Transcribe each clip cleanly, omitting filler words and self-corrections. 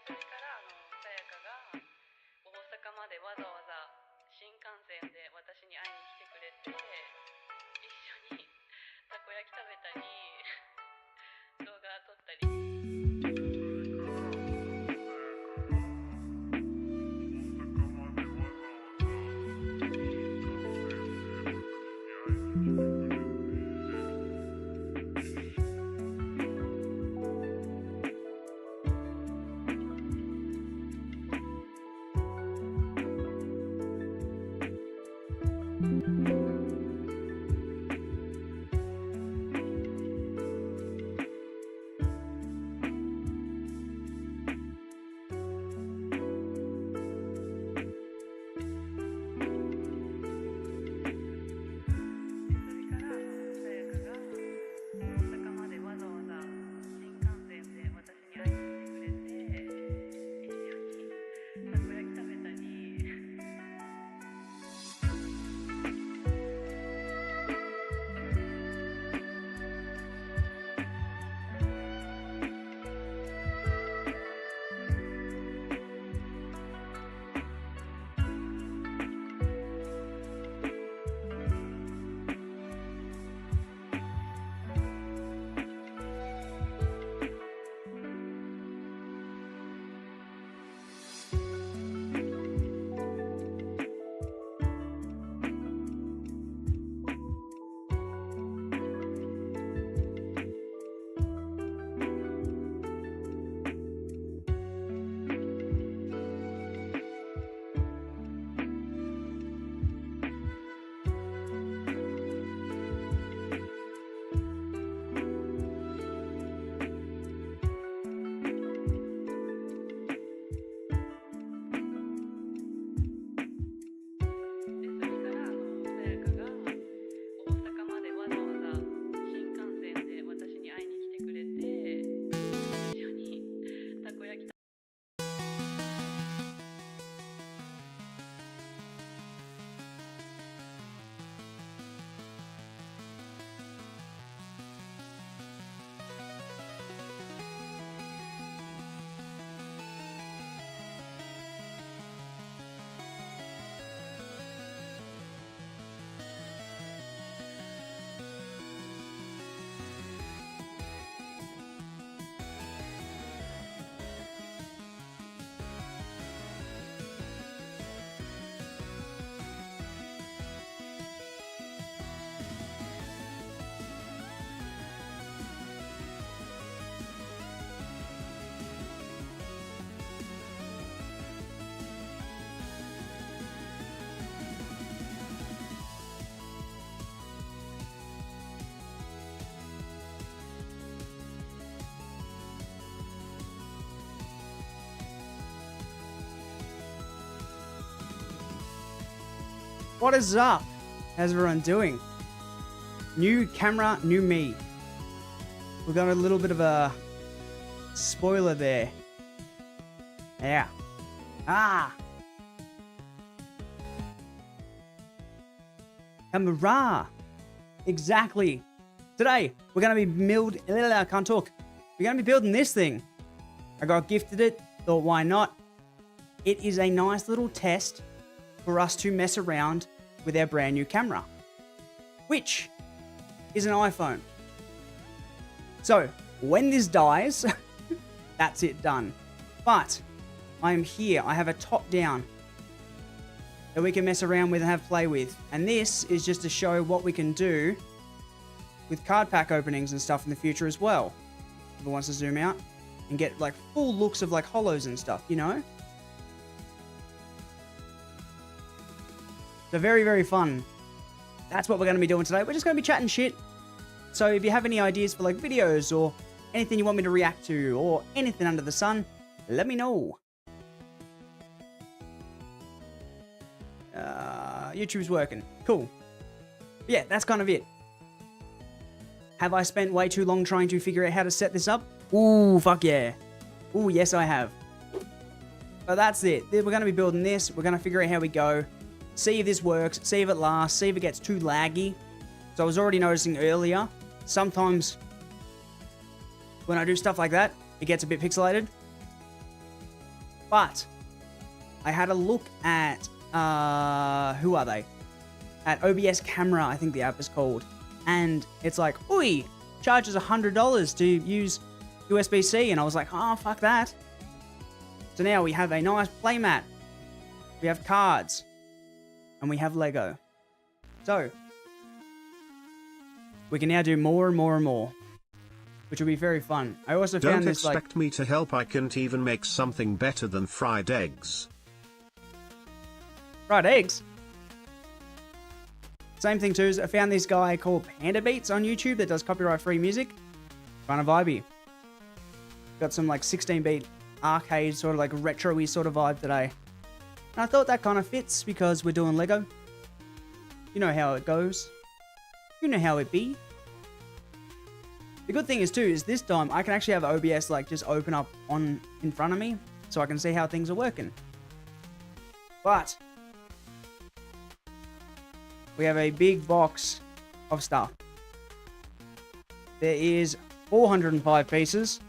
それからさやかが大阪までわざわざ新幹線で私に会いに来てくれて、一緒にたこ焼き食べたり動画撮ったり。What is up? How's everyone doing? New camera, new me. We got a little bit of a spoiler there. Yeah. Camera. Exactly. Today, we're going to be I can't talk. We're going to be building this thing. I got gifted it. Thought, why not? It is a nice little test for us to mess around with our brand new camera, which is an iPhone. So when this dies, that's it done. But I am here. I have a top down that we can mess around with and have play with. And this is just to show what we can do with card pack openings and stuff in the future as well. If it wants to zoom out and get like full looks of like holos and stuff, you know? So very, very fun. That's what we're going to be doing today. We're just going to be chatting shit. So if you have any ideas for like videos or anything you want me to react to or anything under the sun, let me know. YouTube's working. Cool. But yeah, that's kind of it. Have I spent way too long trying to figure out how to set this up? Ooh, fuck yeah. Ooh, yes I have. But that's it. We're going to be building this. We're going to figure out how we go. See if this works, see if it lasts, see if it gets too laggy. So I was already noticing earlier, sometimes when I do stuff like that, it gets a bit pixelated. But I had a look at, who are they? At OBS Camera, I think the app is called. And it's like, oi, charges $100 to use USB-C. And I was like, oh, fuck that. So now we have a nice playmat. We have cards. And we have Lego. So we can now do more and more and more, which will be very fun. I also found this like... Don't expect me to help, I can't even make something better than fried eggs. Fried eggs? Same thing too, is I found this guy called Panda Beats on YouTube that does copyright-free music. Kind of vibey. Got some like 16-beat arcade, sort of like retro-y sort of vibe today. And I thought that kind of fits because we're doing Lego. You know how it goes. You know how it be. The good thing is too, is this time I can actually have OBS like just open up on in front of me so I can see how things are working. But we have a big box of stuff. There is 405 pieces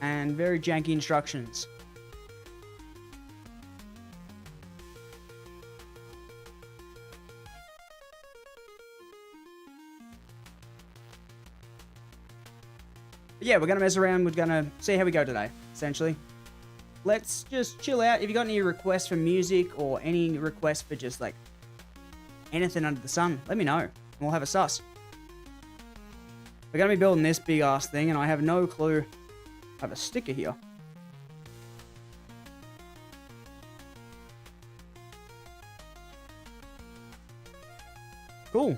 and very janky instructions. But yeah, we're going to mess around. We're going to see how we go today, essentially. Let's just chill out. If you got any requests for music or any requests for just like anything under the sun, let me know and we'll have a suss. We're going to be building this big ass thing and I have no clue. I have a sticker here. Cool.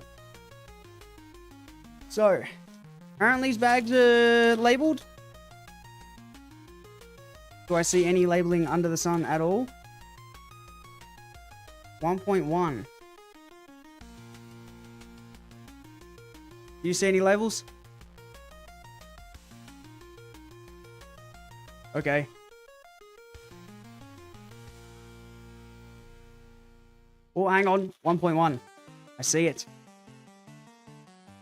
So, apparently these bags are labeled. Do I see any labeling under the sun at all? 1.1. Do you see any labels? Okay. Oh, hang on. 1.1. I see it.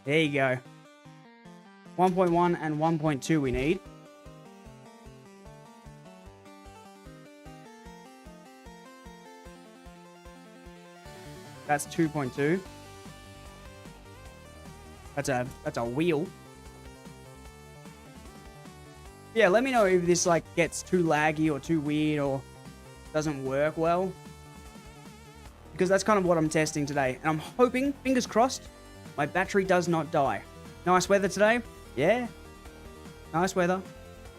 There you go. 1.1 and 1.2 we need. That's 2.2. That's a wheel. Yeah, let me know if this like gets too laggy or too weird or doesn't work well. Because that's kind of what I'm testing today. And I'm hoping, fingers crossed, my battery does not die. Nice weather today. Yeah. Nice weather.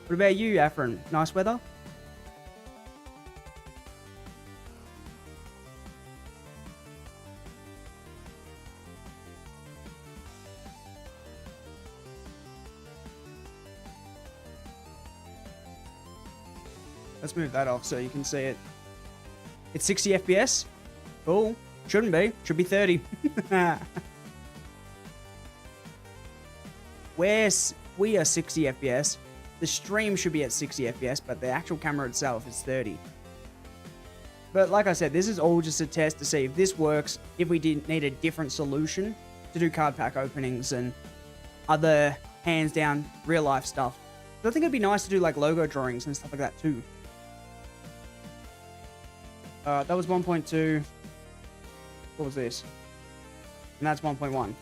What about you, Afrin? Nice weather? Let's move that off so you can see it. It's 60 FPS. Cool. Shouldn't be. Should be 30. We are 60 FPS. The stream should be at 60 FPS, but the actual camera itself is 30. But like I said, this is all just a test to see if this works, if we didn't need a different solution to do card pack openings and other hands down real life stuff. So I think it'd be nice to do like logo drawings and stuff like that too. That was 1.2. What was this? And that's 1.1.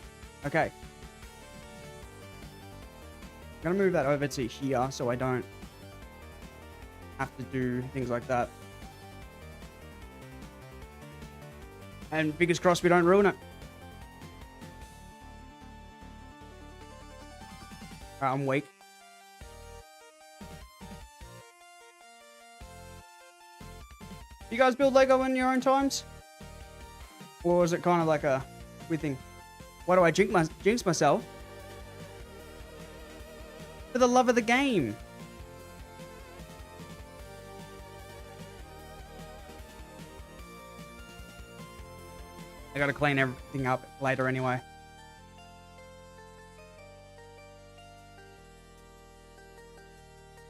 Okay. I'm gonna move that over to here so I don't have to do things like that. And fingers crossed we don't ruin it. I'm weak. You guys build Lego in your own times? Or is it kind of like a weird thing? Why do I jinx myself? For the love of the game. I gotta clean everything up later anyway.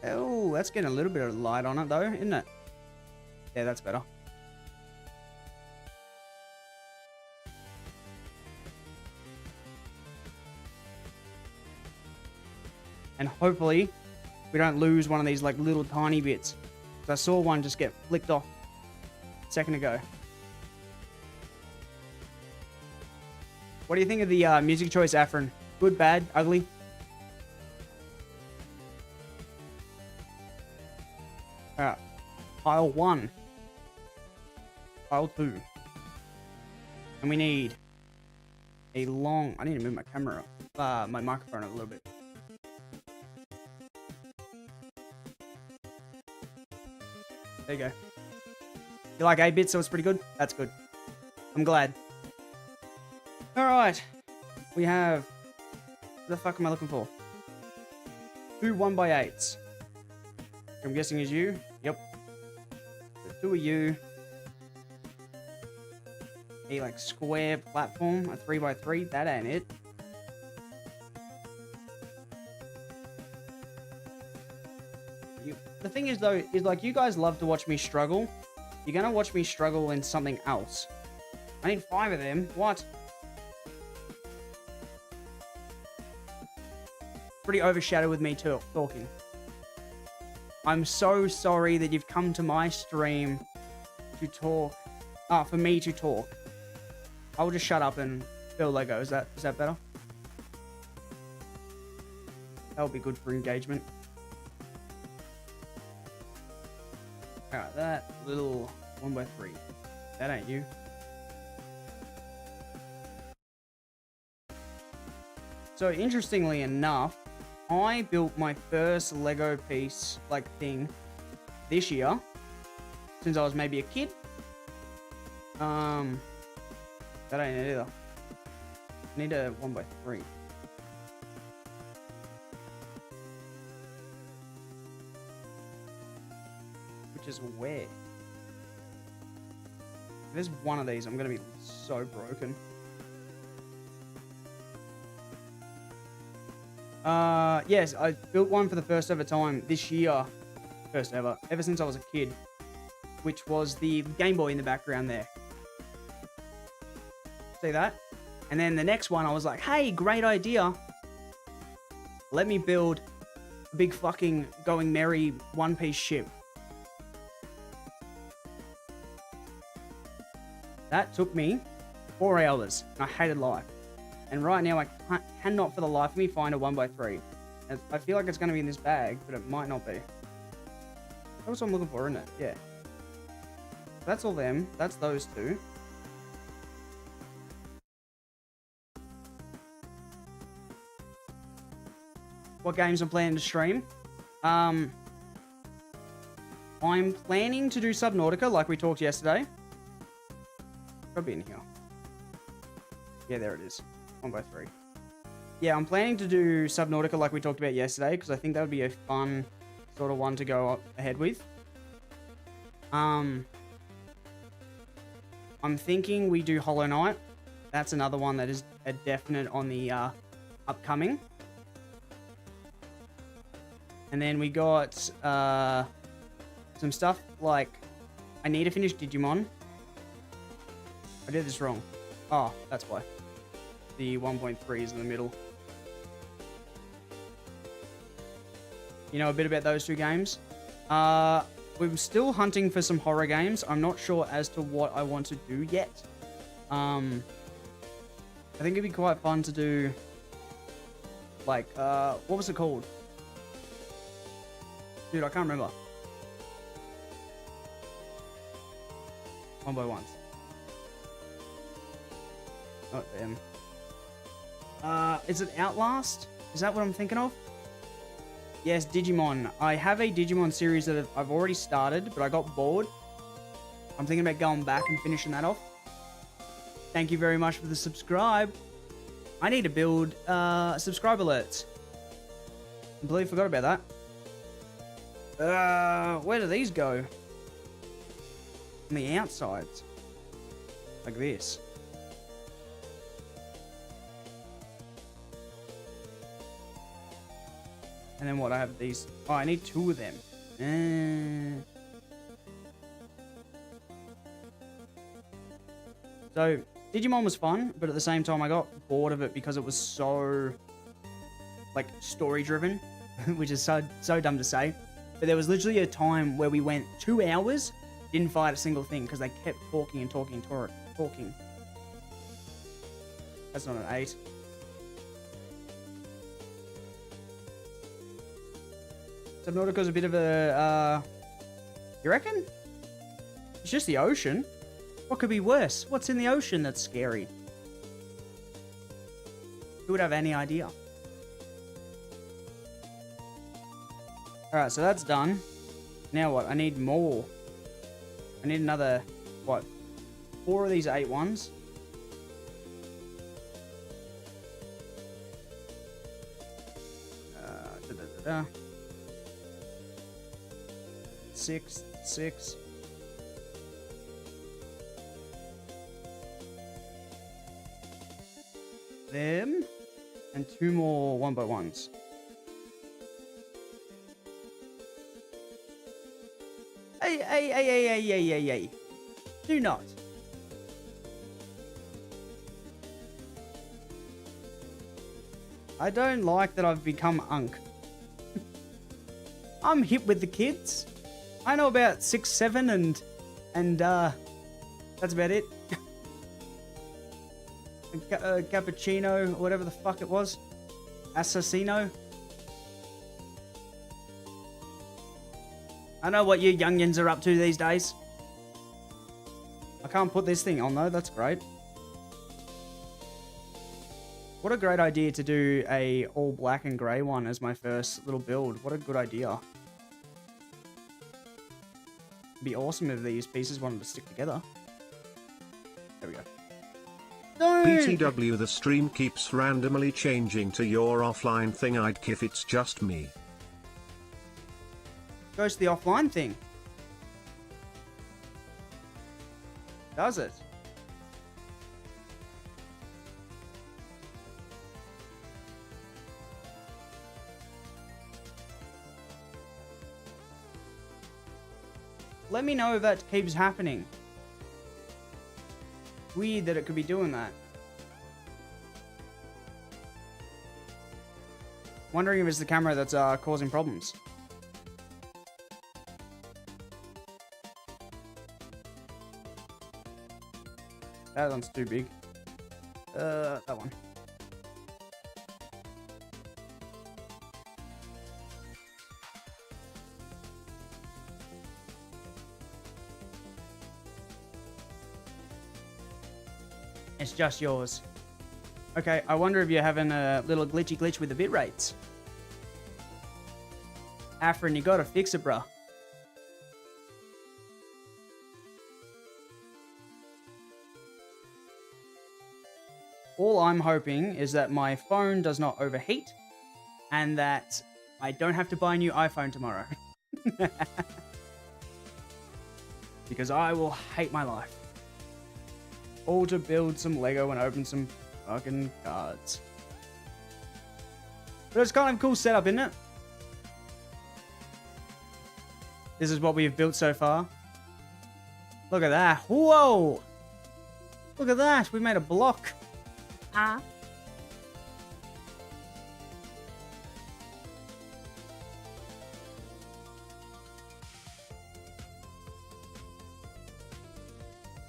Oh, that's getting a little bit of light on it though, isn't it? Yeah, that's better. And hopefully we don't lose one of these like little tiny bits. So I saw one just get flicked off a second ago. What do you think of the music choice, Afrin? Good, bad, ugly? Alright. Pile 1. Pile 2. And we need a long... I need to move my camera, my microphone a little bit. There you go. You like 8-bit, so it's pretty good? That's good. I'm glad. Alright. We have... What the fuck am I looking for? 2 1x8s. I'm guessing is you? Yep. So 2 of you. A like square platform, a 3x3. That ain't it. The thing is though, is like you guys love to watch me struggle. You're gonna watch me struggle in something else. I need 5 of them. What? Pretty overshadowed with me too, talking. I'm so sorry that you've come to my stream to talk. For me to talk. I'll just shut up and build Lego. Is that better? That would be good for engagement. Alright, that little 1x3. That ain't you. So interestingly enough, I built my first Lego piece, like thing, this year. Since I was maybe a kid. That ain't it either. I need a 1x3. Which is where? If there's one of these, I'm gonna be so broken. Yes, I built one for the first ever time this year. First ever since I was a kid. Which was the Game Boy in the background there. See that? And then the next one, I was like, hey, great idea. Let me build a big fucking going merry one-piece ship. That took me 4 hours. And I hated life. And right now, I cannot for the life of me find a 1x3. I feel like it's going to be in this bag, but it might not be. That's what I'm looking for, isn't it? Yeah. That's all them. That's those 2. What games I'm planning to stream? I'm planning to do Subnautica like we talked yesterday. Probably in here. Yeah, there it is. 1x3. Yeah, I'm planning to do Subnautica like we talked about yesterday because I think that would be a fun sort of one to go ahead with. I'm thinking we do Hollow Knight. That's another one that is a definite on the upcoming. And then we got some stuff like I need to finish Digimon. I did this wrong. Oh, that's why. The 1.3 is in the middle. You know a bit about those 2 games? We're still hunting for some horror games. I'm not sure as to what I want to do yet. I think it'd be quite fun to do like what was it called? Dude, I can't remember. 1x1s. Not them. Is it Outlast? Is that what I'm thinking of? Yes, Digimon. I have a Digimon series that I've already started, but I got bored. I'm thinking about going back and finishing that off. Thank you very much for the subscribe. I need to build subscribe alerts. Completely forgot about that. Where do these go? On the outsides. Like this. And then what? I have these. Oh, I need 2 of them. So, Digimon was fun, but at the same time, I got bored of it because it was so, like, story-driven. which is so dumb to say. But there was literally a time where we went 2 hours, didn't fight a single thing because they kept talking and talking and talking. That's not an 8. Subnautica's a bit of a, you reckon? It's just the ocean. What could be worse? What's in the ocean that's scary? Who would have any idea? Alright, so that's done. Now what? I need more. I need another, what? 4 of these 8 ones. Da. 6. Them. And 2 more 1x1s. Hey. Do not. I don't like that I've become Unk. I'm hip with the kids. I know about 6, 7 and that's about it. Cappuccino, or whatever the fuck it was. Assassino. I know what you youngins are up to these days. I can't put this thing on though, that's great. What a great idea to do a all black and grey one as my first little build. What a good idea. It'd be awesome if these pieces wanted to stick together. There we go. PTW, the stream keeps randomly changing to your offline thing. I'd kiff it's just me. Goes to the offline thing. Does it? Let me know if that keeps happening. Weird that it could be doing that. Wondering if it's the camera that's causing problems. That one's too big. That one. It's just yours. Okay, I wonder if you're having a little glitch with the bit rates. Afrin, you gotta fix it, bruh. All I'm hoping is that my phone does not overheat and that I don't have to buy a new iPhone tomorrow. Because I will hate my life. All to build some Lego and open some fucking cards. But it's kind of a cool setup, isn't it? This is what we've built so far. Look at that. Whoa! Look at that. We made a block.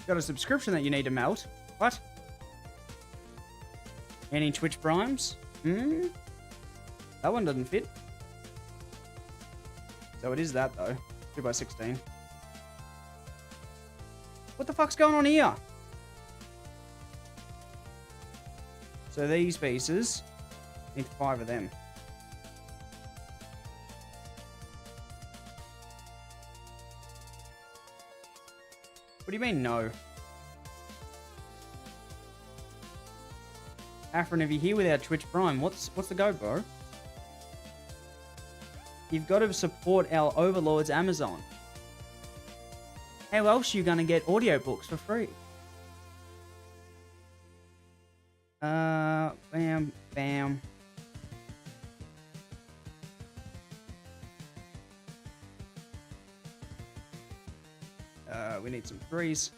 Got a subscription that you need to melt. What? Any Twitch primes? That one doesn't fit. So it is that though. 2x16. What the fuck's going on here? So these pieces, need 5 of them. What do you mean, no? Afrin, if you're here without Twitch Prime, what's the go, bro? You've got to support our overlords, Amazon. How else are you going to get audiobooks for free? Bam, bam. We need some 3s.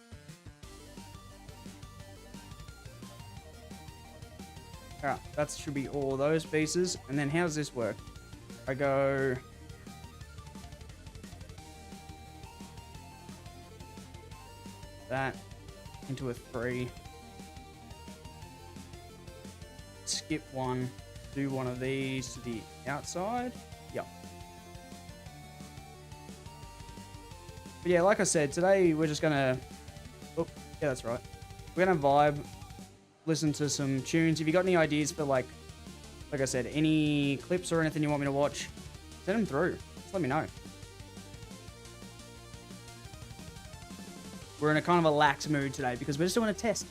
Alright, that should be all those pieces. And then how does this work? I go... that into a 3. Skip one. Do one of these to the outside. Yep. But yeah, like I said, today we're just gonna... Oh, yeah, that's right. We're gonna vibe, listen to some tunes. If you got any ideas for like I said, any clips or anything you want me to watch, send them through. Just let me know. We're in a kind of a lax mood today because we're just doing a test.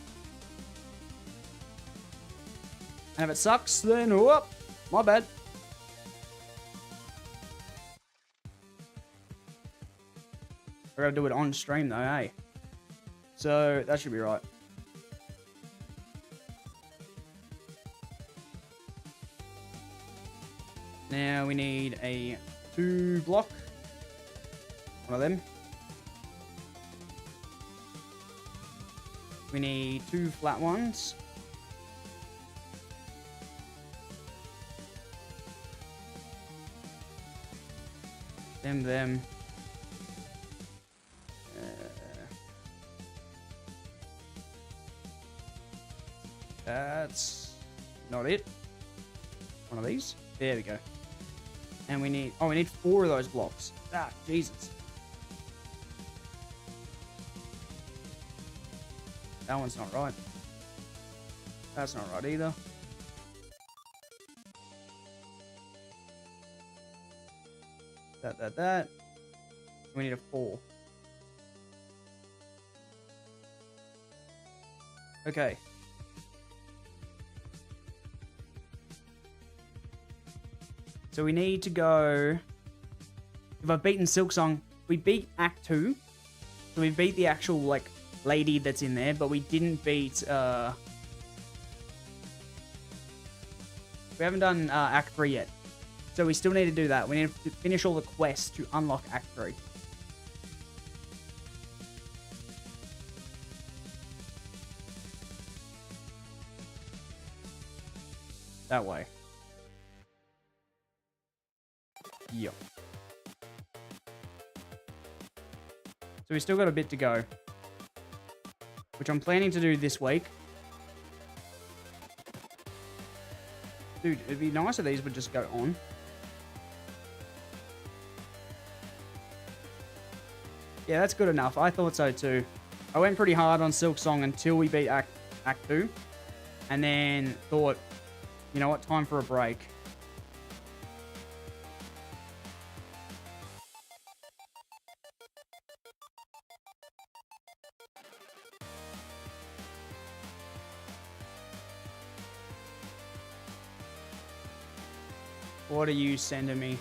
And if it sucks, then whoop, my bad. We're gonna do it on stream though, eh? So that should be right. Now we need a 2 block. One of them. We need 2 flat ones. Them. That's not it. One of these. There we go. And we need 4 of those blocks. Ah, Jesus. That one's not right. That's not right either. That. We need a 4. Okay. So we need to go... If I've beaten Silksong, we beat Act 2. So we beat the actual, like, lady that's in there, but we didn't beat... We haven't done Act 3 yet. So we still need to do that. We need to finish all the quests to unlock Act 3. That way. Yep. So we still got a bit to go, which I'm planning to do this week. Dude, it'd be nice if these would just go on. Yeah, that's good enough. I thought so too. I went pretty hard on Silksong until we beat Act 2. And then thought, you know what, time for a break. What are you sending me?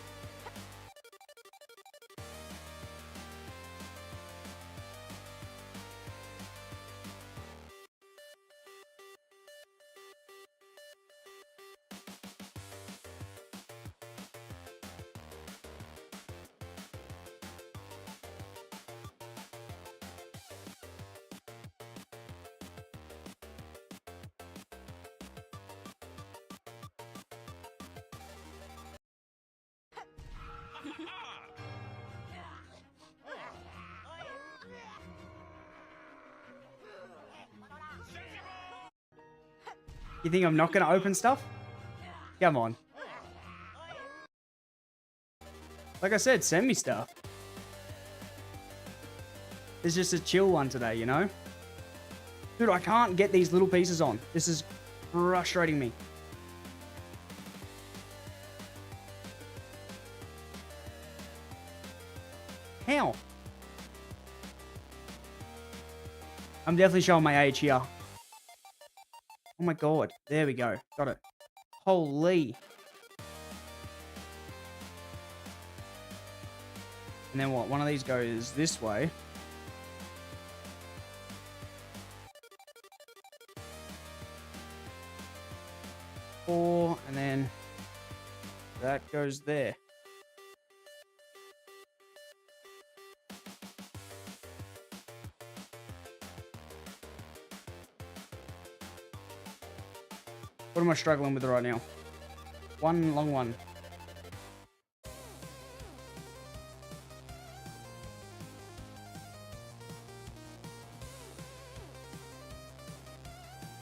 You think I'm not going to open stuff? Come on. Like I said, send me stuff. It's just a chill one today, you know? Dude, I can't get these little pieces on. This is frustrating me. How? I'm definitely showing my age here. Oh my god. There we go. Got it. Holy. And then what? One of these goes this way. Four, and then that goes there. What am I struggling with right now? One long one.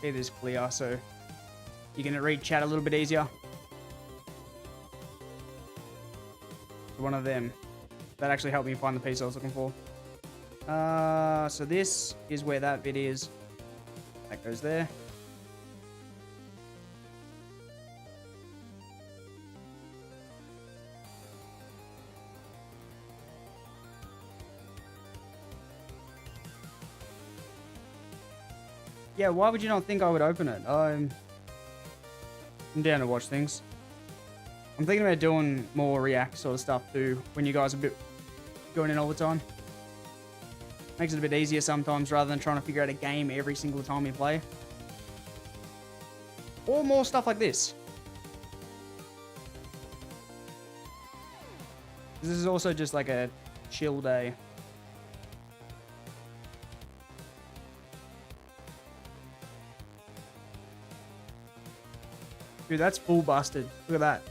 Keep this clear so you can read chat a little bit easier. One of them. That actually helped me find the piece I was looking for. So this is where that bit is. That goes there. Yeah, why would you not think I would open it? I'm down to watch things. I'm thinking about doing more React sort of stuff too, when you guys are a bit going in all the time. Makes it a bit easier sometimes rather than trying to figure out a game every single time you play. Or more stuff like this. This is also just like a chill day. Dude, that's full busted. Look at that.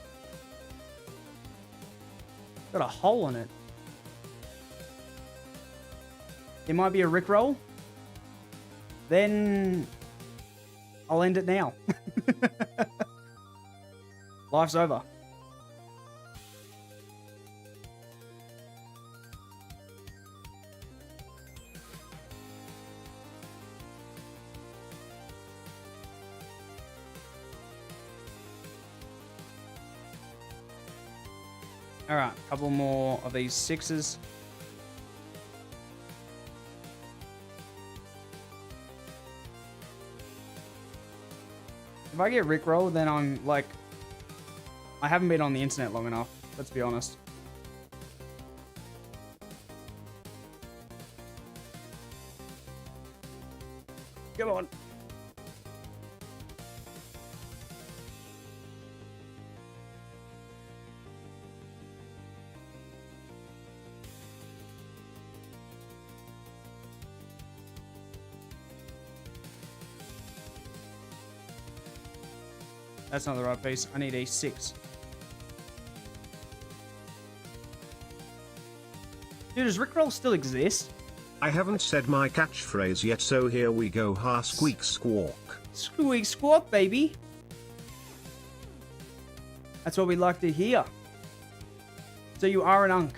Got a hole in it. It might be a Rickroll. Then I'll end it now. Life's over. All right, a couple more of these 6s. If I get Rickrolled, then I'm like, I haven't been on the internet long enough, let's be honest. Come on. That's not the right piece. I need a 6. Dude, does Rickroll still exist? I haven't said my catchphrase yet, so here we go. Ha squeak squawk. Squeak squawk, baby. That's what we like to hear. So you are an unk.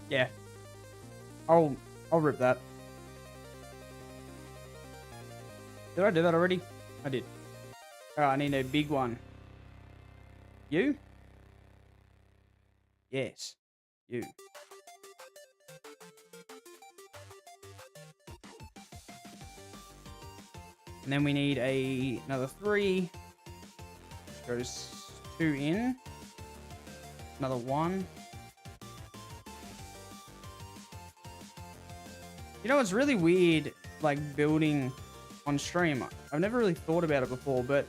Yeah. I'll rip that. Did I do that already? I did. Alright, I need a big one. You? Yes. You. And then we need another 3. Goes 2 in. Another 1. You know, it's really weird, like, building on stream. I've never really thought about it before, but...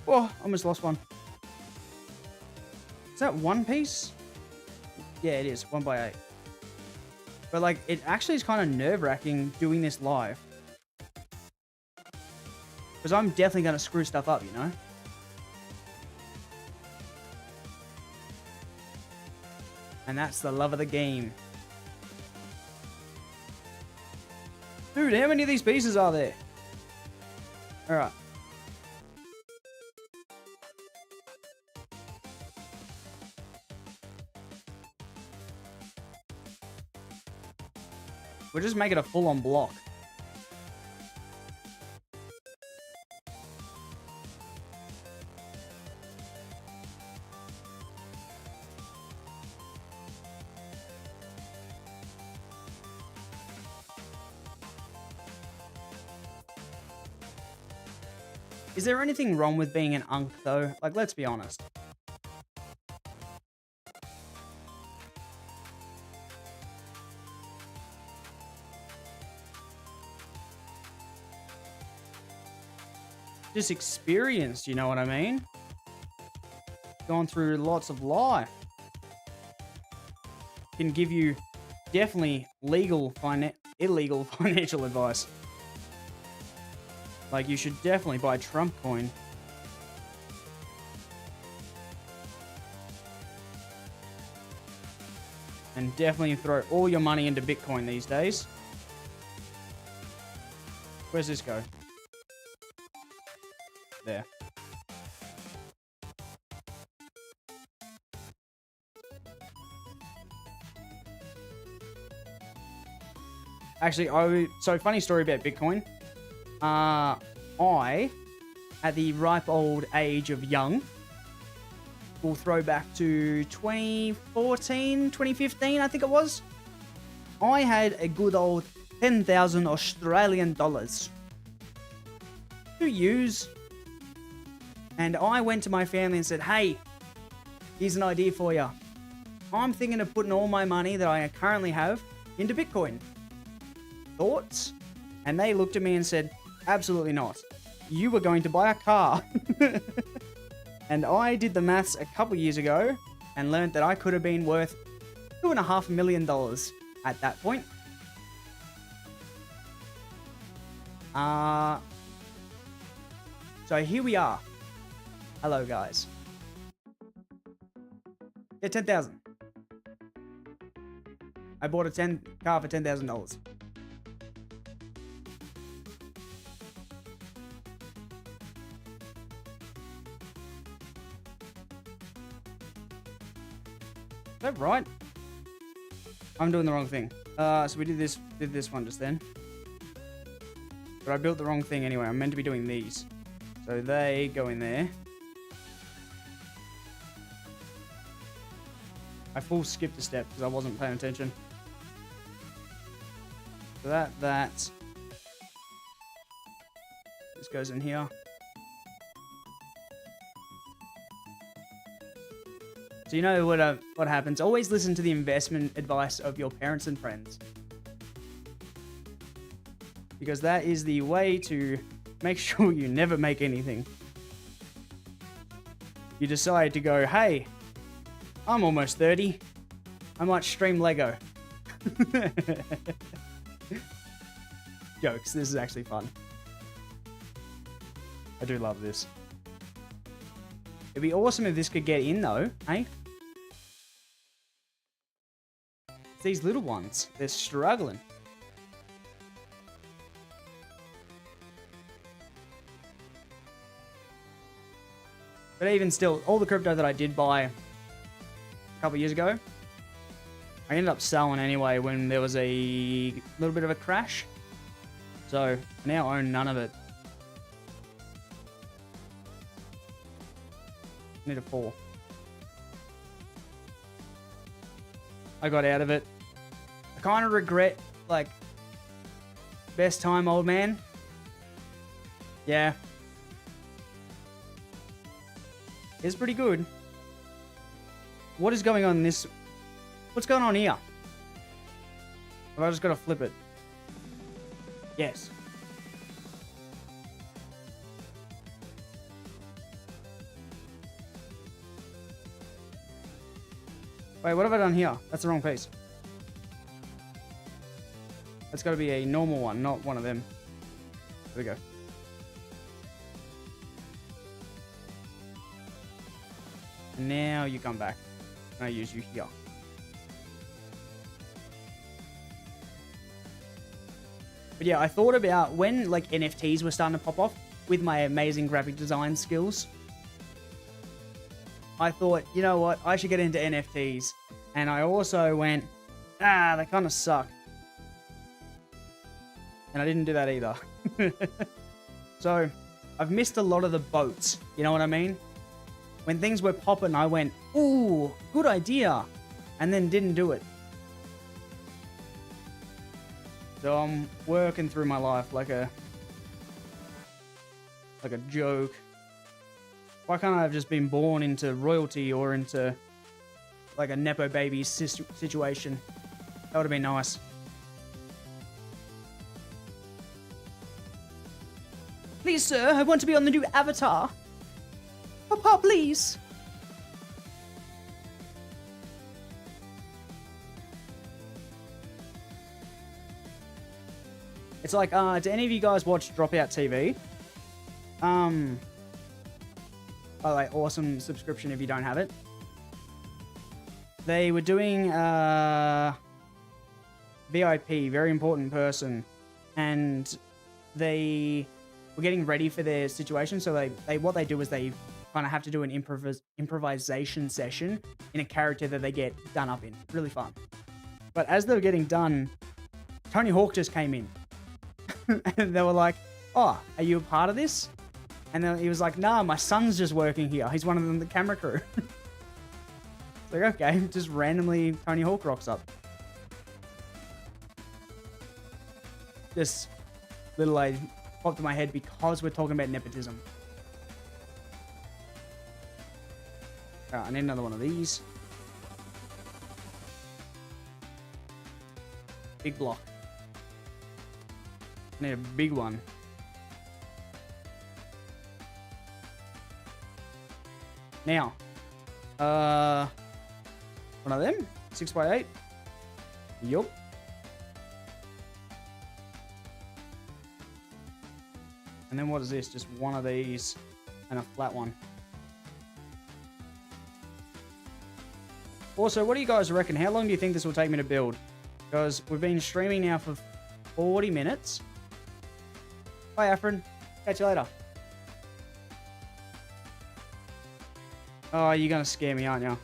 Oh, I almost lost one. Is that 1 piece? Yeah, it is. 1 by 8. But, like, it actually is kind of nerve-wracking doing this live. Because I'm definitely going to screw stuff up, you know? And that's the love of the game. Dude, how many of these pieces are there? Alright. We'll just make it a full-on block. Is there anything wrong with being an unk, though? Like, let's be honest. Just experienced, you know what I mean? Gone through lots of life. Can give you definitely illegal financial advice. Like, you should definitely buy Trump coin. And definitely throw all your money into Bitcoin these days. Where's this go? There. Actually, so funny story about Bitcoin. I, at the ripe old age of young, will throw back to 2014, 2015, I think it was. I had a good old 10,000 Australian dollars to use. And I went to my family and said, hey, here's an idea for you. I'm thinking of putting all my money that I currently have into Bitcoin. Thoughts? And they looked at me and said, absolutely not. You were going to buy a car. And I did the maths a couple years ago and learned that I could have been worth $2.5 million at that point. So here we are. Hello, guys. Yeah, 10,000. I bought a car for $10,000. Is that right? I'm doing the wrong thing. So we did this one just then. But I built the wrong thing anyway. I'm meant to be doing these. So they go in there. I full skipped a step because I wasn't paying attention. So that. This goes in here. So you know what happens? Always listen to the investment advice of your parents and friends. Because that is the way to make sure you never make anything. You decide to go, hey, I'm almost 30. I might stream Lego. Jokes, this is actually fun. I do love this. It'd be awesome if this could get in though, eh? It's these little ones, they're struggling. But even still, all the crypto that I did buy a couple years ago, I ended up selling anyway when there was a little bit of a crash. So I now own none of it. Need a 4. I got out of it. I kind of regret, like, best time, old man. Yeah. It's pretty good. What is going on in this? What's going on here? Have I just got to flip it? Yes. Wait, what have I done here? That's the wrong piece. That's got to be a normal one, not one of them. There we go. And now you come back. And I use you here. But yeah, I thought about when like NFTs were starting to pop off with my amazing graphic design skills. I thought, you know what, I should get into NFTs. And I also went, they kind of suck. And I didn't do that either. So, I've missed a lot of the boats, you know what I mean? When things were popping, I went, ooh, good idea. And then didn't do it. So I'm working through my life like a joke. Why can't I have just been born into royalty or into like a Nepo baby situation? That would have been nice. Please, sir, I want to be on the new Avatar. Papa, please. It's like, do any of you guys watch Dropout TV? By the way, awesome subscription if you don't have it. They were doing VIP, very important person, and they were getting ready for their situation. So they what they do is they kind of have to do an improvisation session in a character that they get done up in. Really fun. But as they were getting done, Tony Hawk just came in. And they were like, "Oh, are you a part of this?" And then he was like, "Nah, my son's just working here. He's one of them, the camera crew." It's like, okay, just randomly Tony Hawk rocks up. This little idea popped in my head because we're talking about nepotism. I need another one of these. Big block. I need a big one. Now, one of them, 6x8. Yup. And then what is this? Just one of these and a flat one. Also, what do you guys reckon? How long do you think this will take me to build? Because we've been streaming now for 40 minutes. Bye, Afrin. Catch you later. Oh, you're going to scare me, aren't you?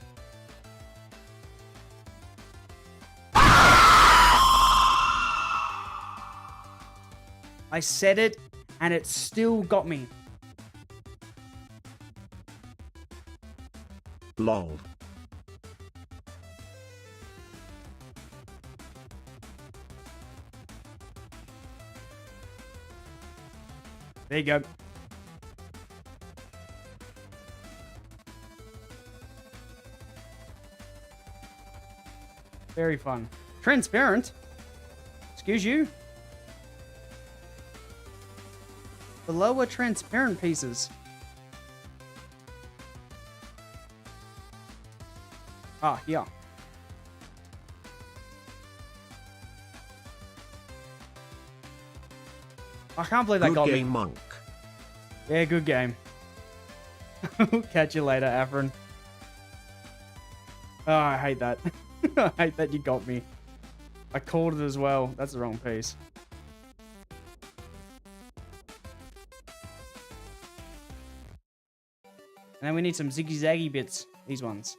I said it, and it still got me. Lol. There you go. Very fun. Transparent? Excuse you? The lower transparent pieces. Ah, yeah. I can't believe that Good got game, me. Monk. Yeah, good game. Catch you later, Afrin. Oh, I hate that. I hate that you got me. I called it as well. That's the wrong piece. And then we need some ziggy-zaggy bits. These ones.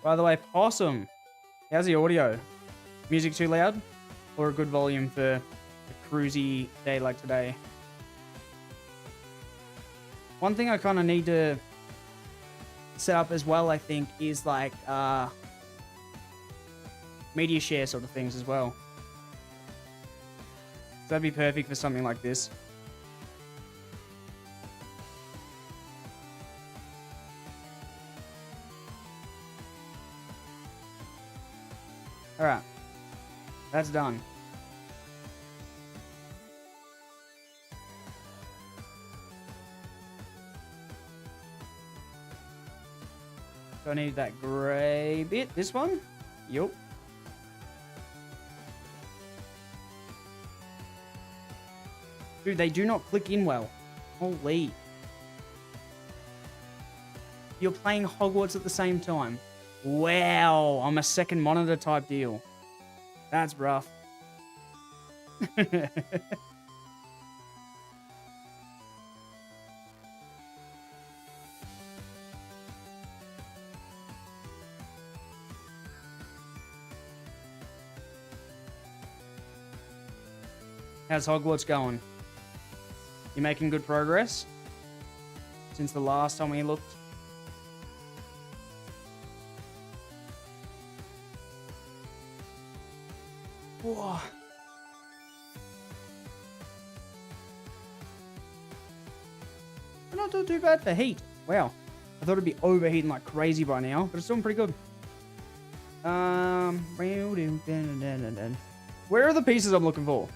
By the way, Possum. How's the audio? Music too loud? Or a good volume for a cruisy day like today? One thing I kind of need to set up as well, I think, is like media share sort of things as well. So that'd be perfect for something like this. Alright. That's done. So I need that grey bit. This one? Yup. Dude, they do not click in well. Holy. You're playing Hogwarts at the same time. Wow, I'm a second monitor type deal. That's rough. How's Hogwarts going? You making good progress? Since the last time we looked? Whoa. We're not doing too bad for heat. Wow. I thought it'd be overheating like crazy by now, but it's doing pretty good. Where are the pieces I'm looking for?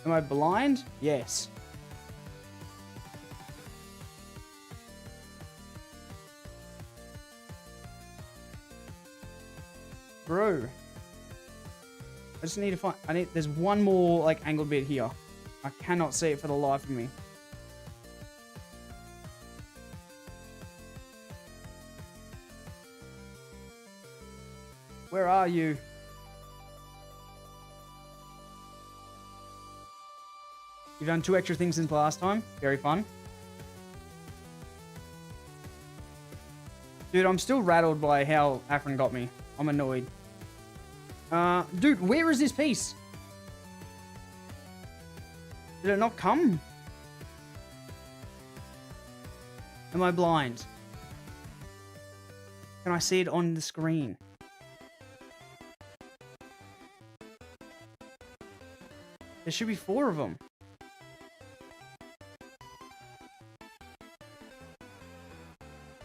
Am I blind? Yes. Bro. I just need to find... There's one more, like, angled bit here. I cannot see it for the life of me. Where are you? You've done 2 extra things since last time. Very fun. Dude, I'm still rattled by how Afrin got me. I'm annoyed. Dude, where is this piece? Did it not come? Am I blind? Can I see it on the screen? There should be 4 of them.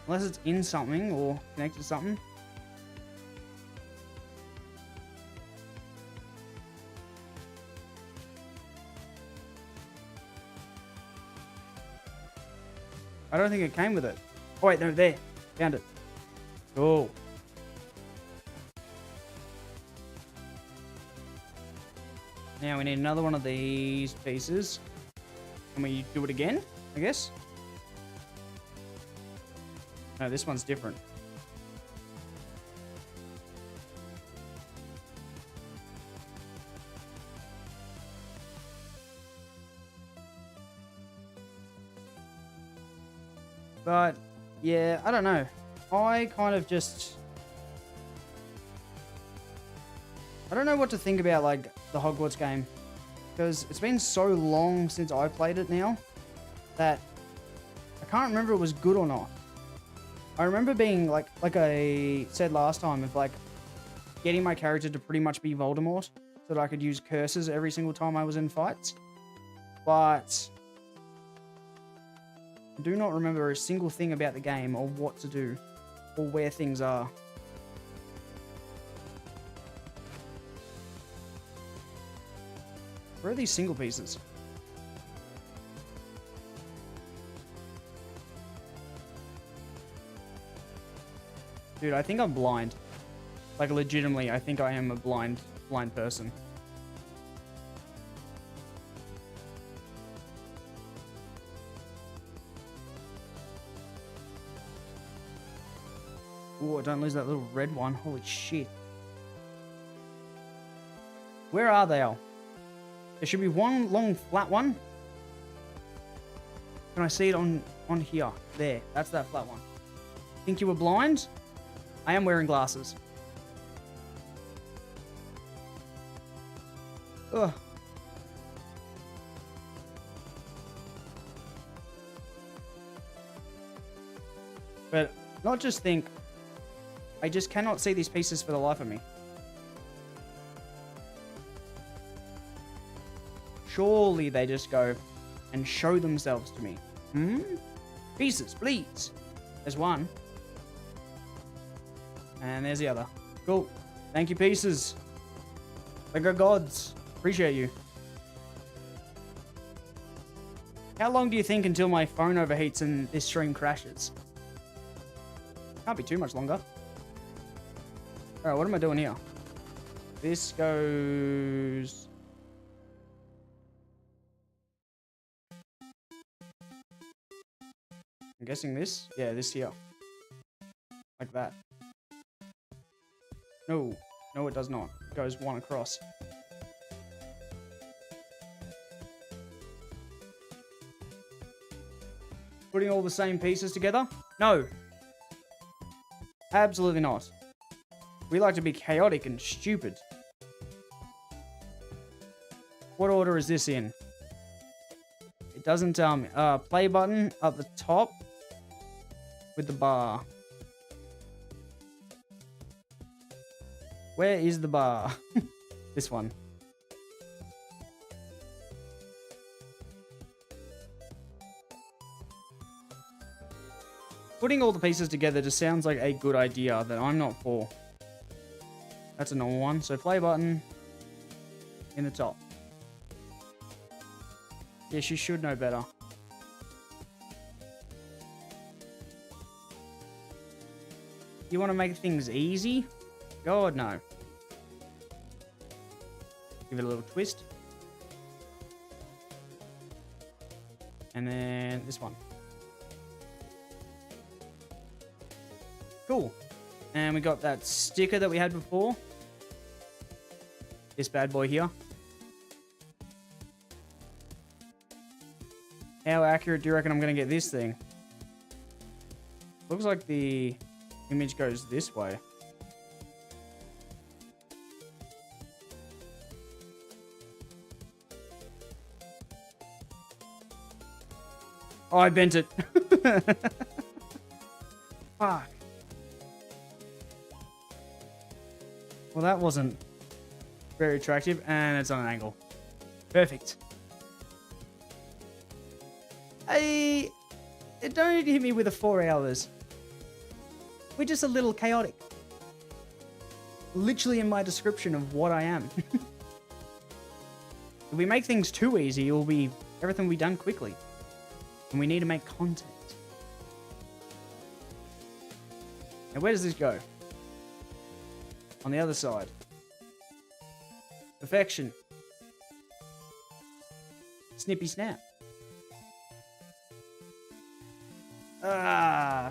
Unless it's in something or connected to something. I don't think it came with it. Oh wait, no, there. Found it. Cool. Now we need another one of these pieces. Can we do it again, I guess? No, this one's different. But, yeah, I don't know. I kind of just... I don't know what to think about, like, the Hogwarts game. Because it's been so long since I played it now that I can't remember if it was good or not. I remember being, like I said last time, of, like, getting my character to pretty much be Voldemort so that I could use curses every single time I was in fights. But I do not remember a single thing about the game or what to do or where things are. Where are these single pieces? Dude, I think I'm blind. Like, legitimately, I think I am a blind person. Oh, don't lose that little red one. Holy shit. Where are they all? There should be one long flat one. Can I see it on here? There. That's that flat one. Think you were blind? I am wearing glasses. Ugh. But not just think, I just cannot see these pieces for the life of me. Surely they just go and show themselves to me. Hmm? Pieces, please. There's one. And there's the other. Cool. Thank you, pieces. Like our gods. Appreciate you. How long do you think until my phone overheats and this stream crashes? Can't be too much longer. Alright, what am I doing here? This goes... I'm guessing this? Yeah, this here. Like that. No. No, it does not. It goes one across. Putting all the same pieces together? No. Absolutely not. We like to be chaotic and stupid. What order is this in? It doesn't tell me. Play button at the top with the bar. Where is the bar? This one. Putting all the pieces together just sounds like a good idea that I'm not for. That's a normal one. So play button in the top. Yes, you should know better. You want to make things easy? God, no. Give it a little twist. And then this one. Cool. And we got that sticker that we had before. This bad boy here. How accurate do you reckon I'm going to get this thing? Looks like the image goes this way. Oh, I bent it. Fuck. Well, that wasn't very attractive, and it's on an angle. Perfect. Don't hit me with a 4 hours. We're just a little chaotic. Literally in my description of what I am. If we make things too easy, everything will be done quickly. And we need to make content. Now, where does this go? On the other side. Perfection. Snippy snap.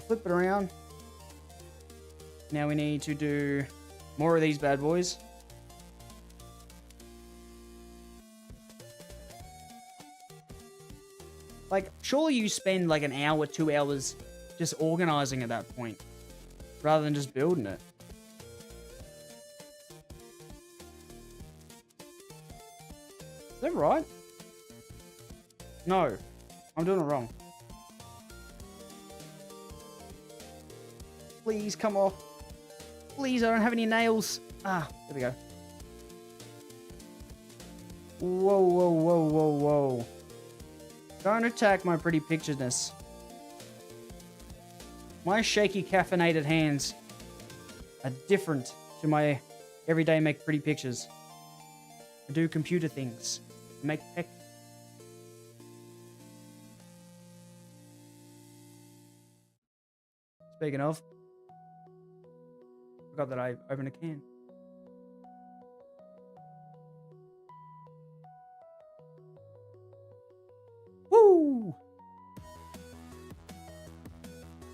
Flip it around. Now we need to do more of these bad boys. Like, surely you spend like an hour, 2 hours just organizing at that point, rather than just building it. Is that right? No, I'm doing it wrong. Please, come off. Please, I don't have any nails. There we go. Whoa, whoa, whoa, whoa, whoa. Don't attack my pretty picturedness. My shaky caffeinated hands are different to my everyday make pretty pictures. I do computer things. I make tech. Speaking of, forgot that I opened a can. Woo!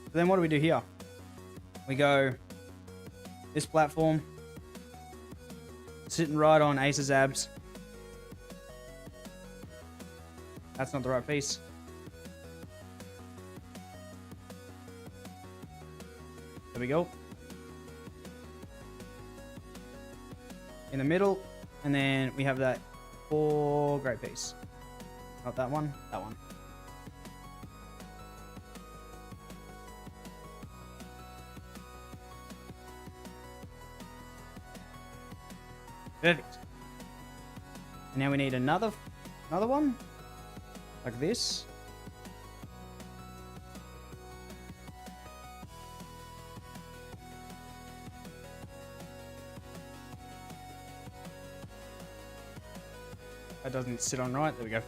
So then what do we do here? We go this platform, sitting right on Ace's abs. That's not the right piece. There we go. In the middle, and then we have that 4 great piece. Not that one, that one. Perfect. And now we need another one, like this. That doesn't sit on right. There we go.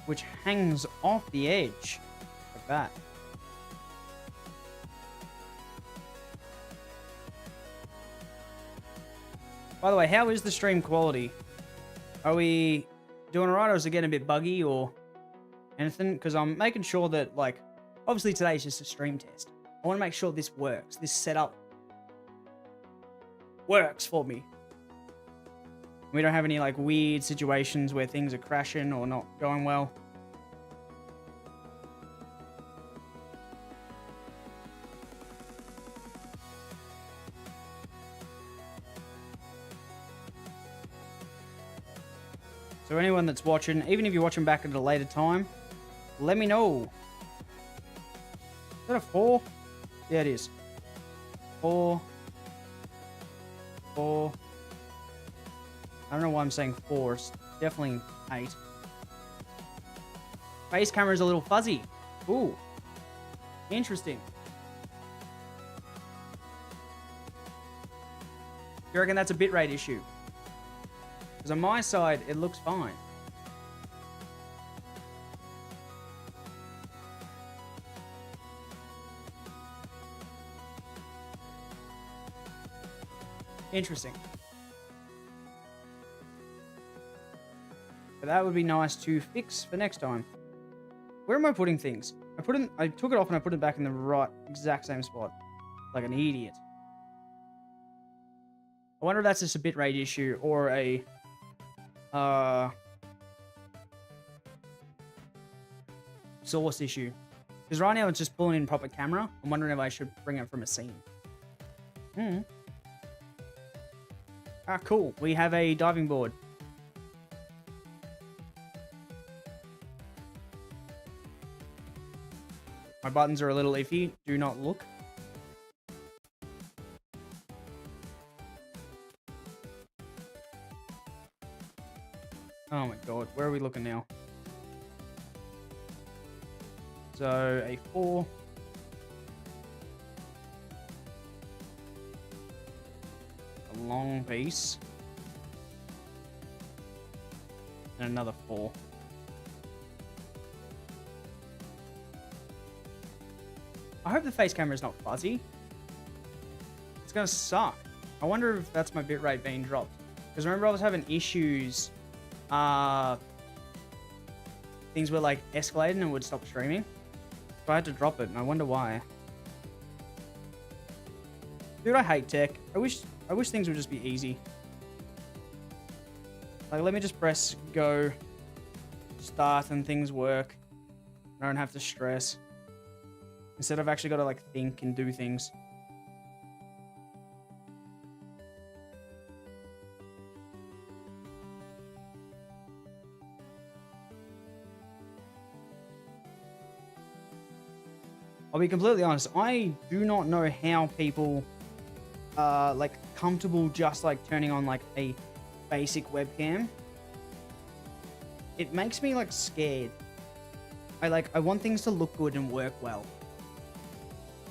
Which hangs off the edge, like that. By the way, how is the stream quality? Are we doing alright, or is it getting a bit buggy or anything? Because I'm making sure that, like, obviously today's just a stream test. I want to make sure this works. This setup works for me. We don't have any, like, weird situations where things are crashing or not going well. So anyone that's watching, even if you're watching back at a later time, let me know. Is that a 4? Yeah, it is. 4. 4. I don't know why I'm saying 4. It's definitely 8. Face camera is a little fuzzy. Ooh. Interesting. You reckon that's a bitrate issue? Because on my side, it looks fine. Interesting. But that would be nice to fix for next time. Where am I putting things? I took it off and I put it back in the right exact same spot. Like an idiot. I wonder if that's just a bitrate issue or a source issue. Because right now it's just pulling in proper camera. I'm wondering if I should bring it from a scene. Ah, cool. We have a diving board. My buttons are a little iffy. Do not look. Oh my god. Where are we looking now? So, a 4. A long piece. And another 4. I hope the face camera is not fuzzy. It's gonna suck. I wonder if that's my bitrate being dropped. Because remember I was having issues. Things were like escalating and would stop streaming. So I had to drop it and I wonder why. Dude, I hate tech. I wish things would just be easy. Like, let me just press go, start, and things work. I don't have to stress. Instead, I've actually got to like think and do things. I'll be completely honest. I do not know how people are like comfortable just like turning on like a basic webcam. It makes me like scared. I want things to look good and work well.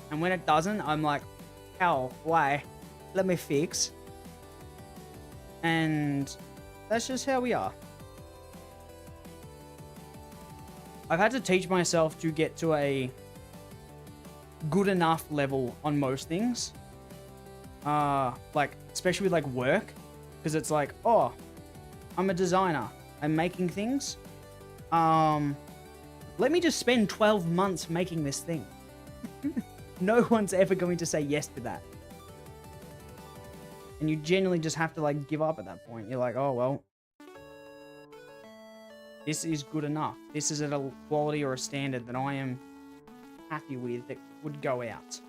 And when it doesn't, I'm like, how? Why? Let me fix. And that's just how we are. I've had to teach myself to get to a good enough level on most things. Like, especially with like work. Because it's like, oh, I'm a designer. I'm making things. Let me just spend 12 months making this thing. No one's ever going to say yes to that. And you genuinely just have to like give up at that point. You're like, oh, well, this is good enough. This is at a quality or a standard that I am happy with that would go out.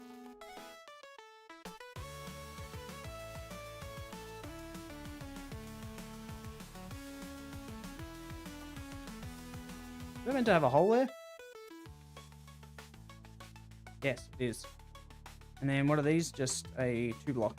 Is it meant to have a hole there? Yes, it is. And then what are these? Just a 2-block.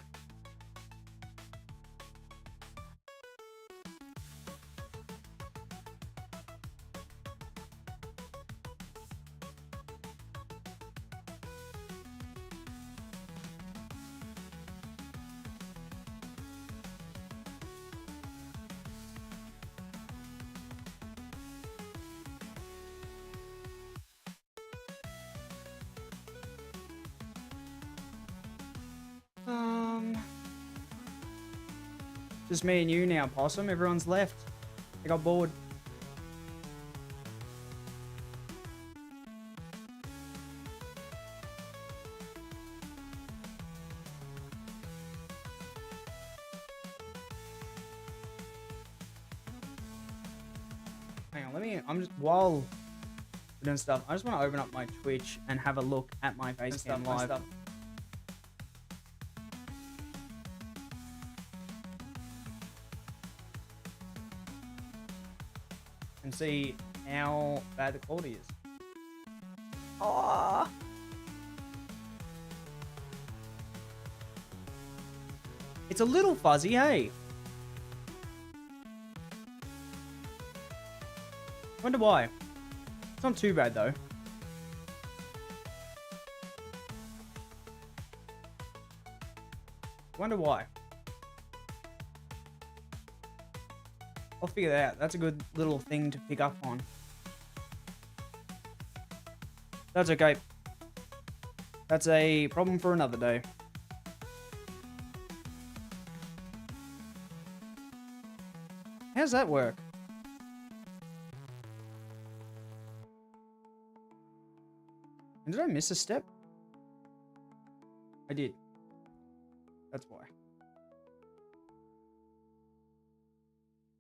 Just me and you now, Possum. Everyone's left. I got bored. Hang on, I'm just, while we're doing stuff, I just want to open up my Twitch and have a look at my facecam live. And see how bad the quality is. Oh. It's a little fuzzy, hey? Wonder why. It's not too bad though. Wonder why. I'll figure that out. That's a good little thing to pick up on. That's okay. That's a problem for another day. How does that work? And did I miss a step? I did. That's why.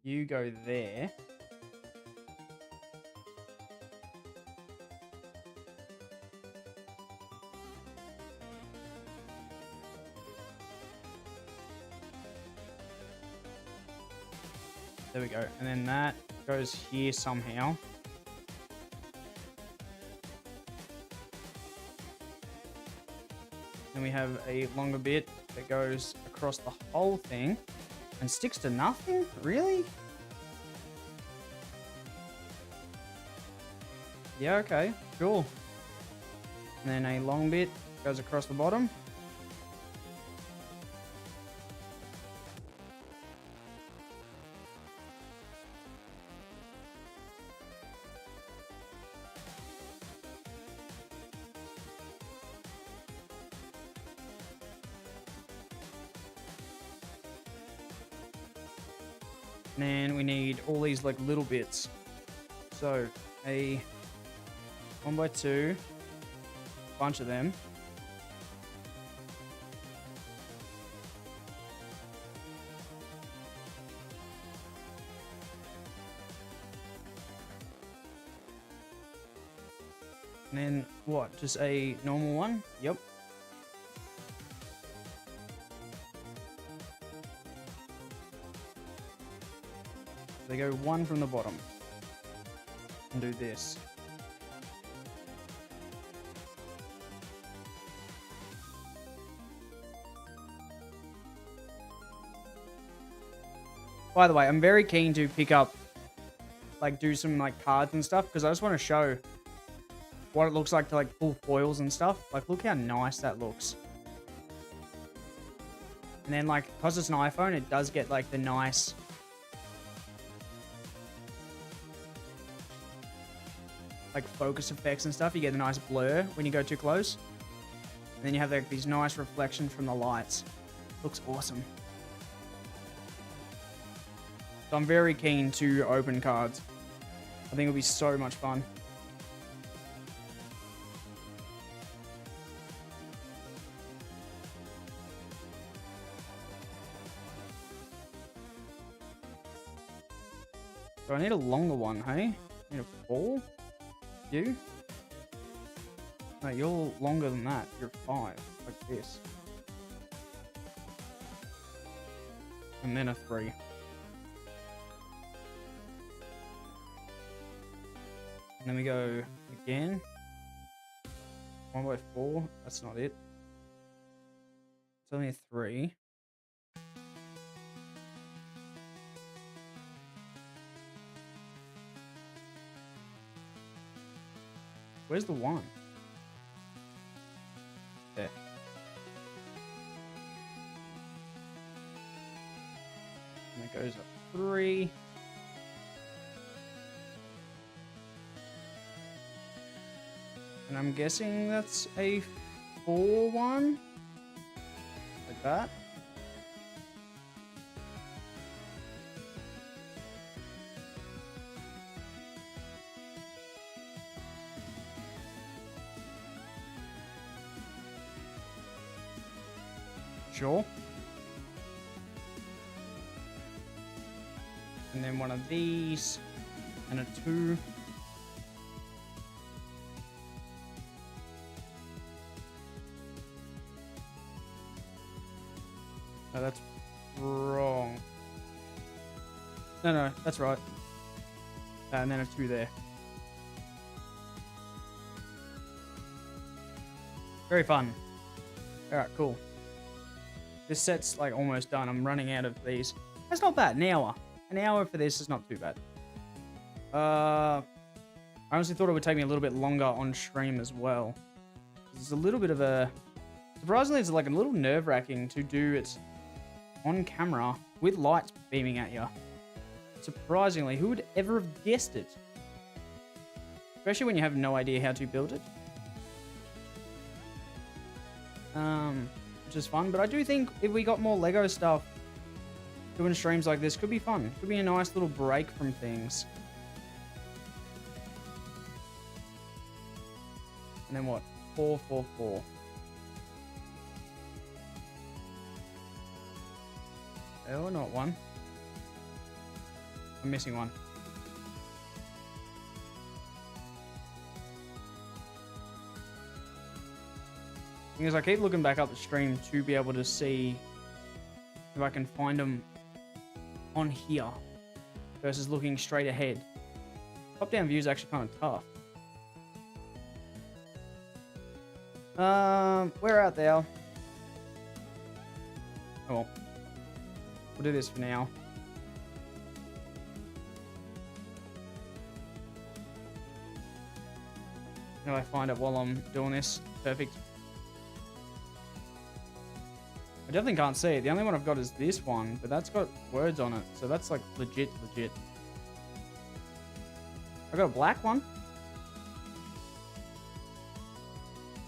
You go there. There we go. And then that goes here somehow. Then we have a longer bit that goes across the whole thing and sticks to nothing? Really? Yeah, okay, cool. And then a long bit goes across the bottom. And then we need all these like little bits. So a 1x2, bunch of them. And then what? Just a normal one? Yep. They go one from the bottom. And do this. By the way, I'm very keen to pick up, like, do some, like, cards and stuff, because I just want to show what it looks like to, like, pull foils and stuff. Like, look how nice that looks. And then, like, because it's an iPhone, it does get, like, the nice... like, focus effects and stuff. You get a nice blur when you go too close. And then you have, like, these nice reflections from the lights. Looks awesome. So I'm very keen to open cards. I think it'll be so much fun. So I need a longer one, hey? I need a 4? You? No, you're longer than that. You're 5, like this. And then a 3. And then we go again. 1x4. That's not it. It's only a 3. Where's the 1? There. And it goes up 3. And I'm guessing that's a 4-1? Like that? Sure. And then one of these, and a 2. No, that's wrong. No, that's right. And then a 2 there. Very fun. Alright, cool. This set's like almost done. I'm running out of these. That's not bad. An hour. An hour for this is not too bad. I honestly thought it would take me a little bit longer on stream as well. It's a little bit of a... Surprisingly, it's like a little nerve-wracking to do it on camera with lights beaming at you. Surprisingly, who would ever have guessed it? Especially when you have no idea how to build it. Which is fun, but I do think if we got more Lego stuff doing streams like this could be fun. Could be a nice little break from things. And then what? 444. Oh, not one. I'm missing one. Thing is, I keep looking back up the stream to be able to see if I can find them on here versus looking straight ahead. Top-down view is actually kind of tough. Where out there? Oh well. We'll do this for now. How do I find it while I'm doing this? Perfect. I definitely can't see it. The only one I've got is this one, but that's got words on it, so that's like legit. I got a black one.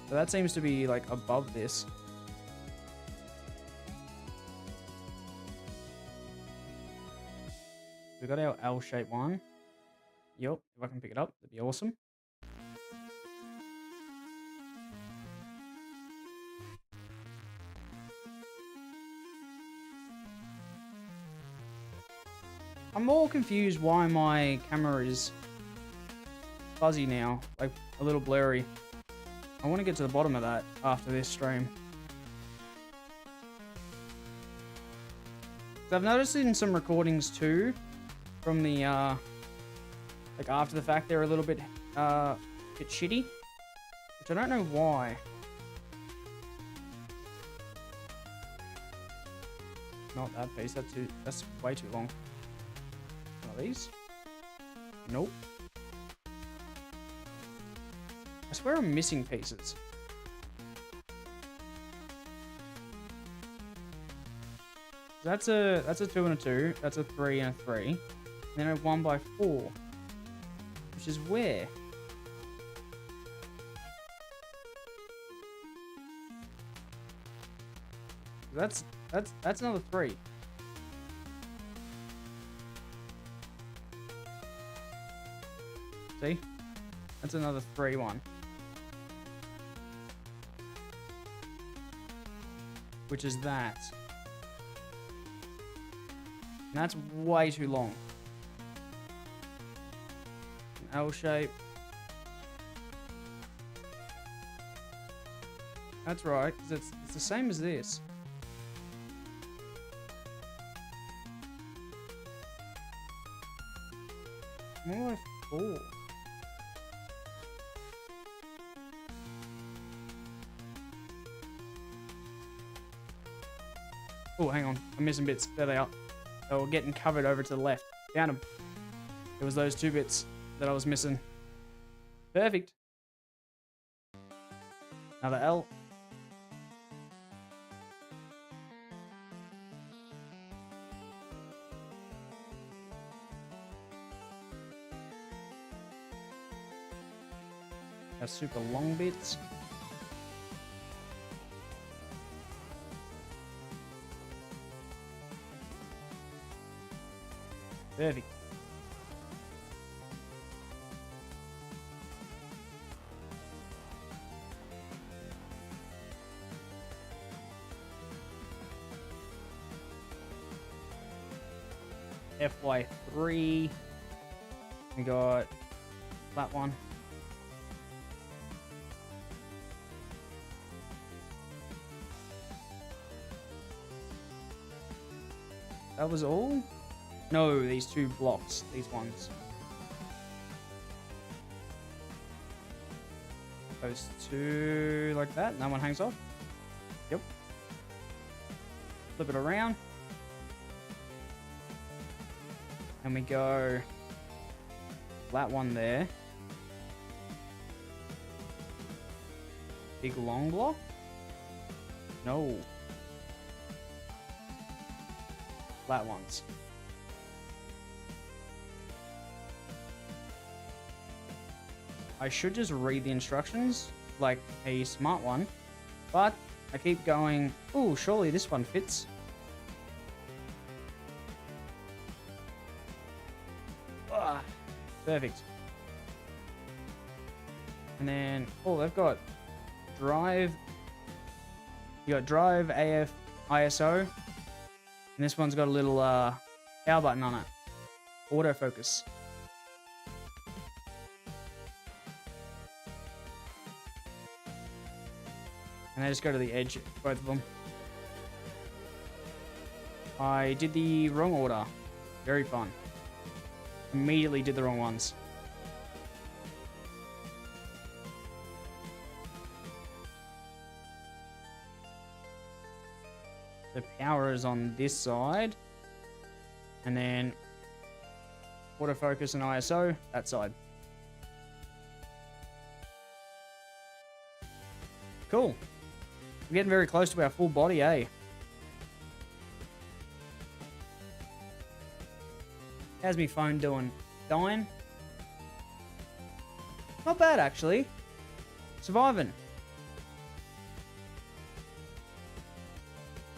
So that seems to be like above this. We got our L-shaped one. Yep, if I can pick it up, that'd be awesome. I'm more confused why my camera is fuzzy now, like a little blurry. I want to get to the bottom of that after this stream. So I've noticed in some recordings too, from the like after the fact, they're a little bit shitty, which I don't know why. Not that piece. That's way too long. One of these? Nope. I swear I'm missing pieces. That's a 2 and a 2. That's a 3 and a 3. And then a 1 by 4. Which is where? That's another 3. See? That's another 3 one. Which is that. And that's way too long. An L shape. That's right, because it's the same as this. More like 4. Oh, hang on. I'm missing bits. There they are. They were getting covered over to the left. Found them. It was those 2 bits that I was missing. Perfect. Another L. Our super long bits. Perfect. FY3. We got that one. That was all? No, these 2 blocks, these ones. Those 2 like that, and that one hangs off. Yep. Flip it around. And we go that one there. Big long block? No. Flat ones. I should just read the instructions like a smart one, but I keep going, oh, surely this one fits. Perfect. And then, oh, they've got drive. You got drive, AF, ISO. And this one's got a little power button on it. Autofocus. And I just go to the edge, both of them. I did the wrong order. Very fun. Immediately did the wrong ones. The power is on this side. And then autofocus and ISO, that side. Cool. We're getting very close to our full body, eh? How's me phone doing? Dying? Not bad, actually. Surviving.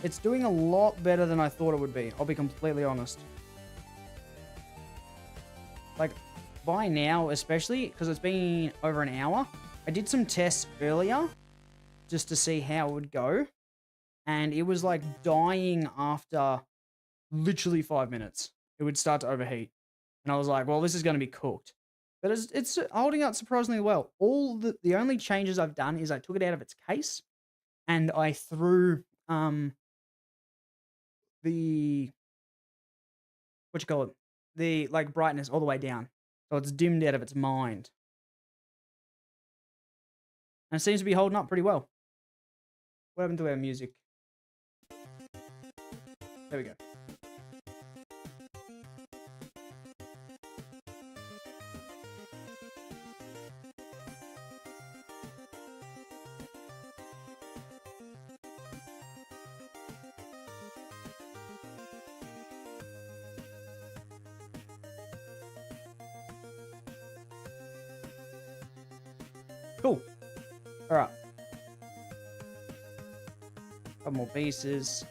It's doing a lot better than I thought it would be. I'll be completely honest. Like, by now, especially, because it's been over an hour, I did some tests earlier just to see how it would go. And it was like dying after literally 5 minutes. It would start to overheat. And I was like, well, this is going to be cooked. But it's holding out surprisingly well. The only changes I've done is I took it out of its case and I threw the the like brightness all the way down, so it's dimmed out of its mind, and it seems to be holding up pretty well. What happened to our music? There we go. Cool. All right. Couple more pieces.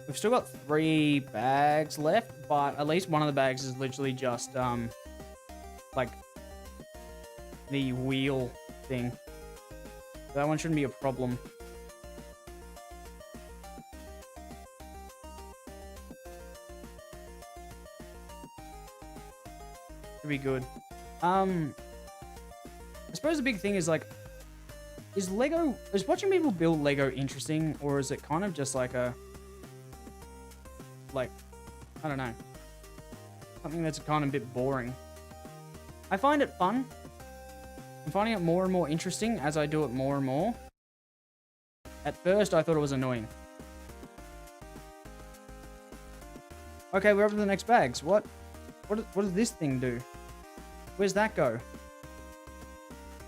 We've still got 3 bags left, but at least one of the bags is literally just like the wheel thing. So that one shouldn't be a problem. Should be good. I suppose the big thing is like, is watching people build Lego interesting, or is it kind of just like I don't know, something that's kind of a bit boring? I find it fun. I'm finding it more and more interesting as I do it more and more. At first, I thought it was annoying. Okay, we're up to the next bags. What does this thing do? Where's that go?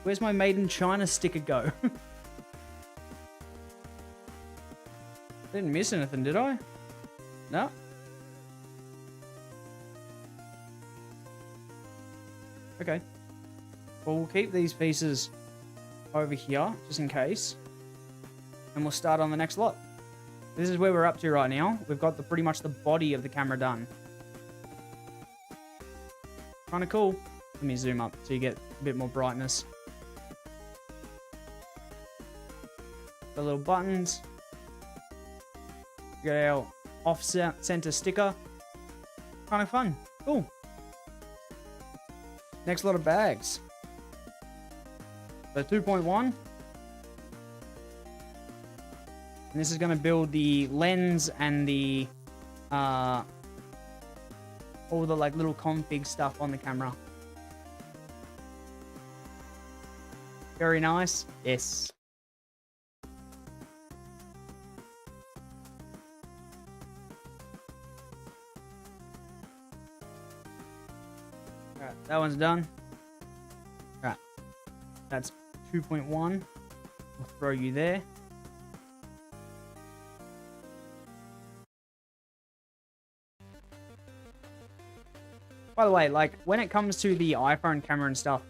Where's my Made in China sticker go? Didn't miss anything, did I? No? Okay. Well, we'll keep these pieces over here, just in case. And we'll start on the next lot. This is where we're up to right now. We've got pretty much the body of the camera done. Kind of cool. Let me zoom up so you get a bit more brightness. The little buttons. We got our off-center sticker. Kind of fun. Cool. Next lot of bags. So 2.1. And this is going to build the lens and the all the like little config stuff on the camera. Very nice. Yes. Alright, that one's done. Alright. That's 2.1. We'll throw you there. By the way, like, when it comes to the iPhone camera and stuff,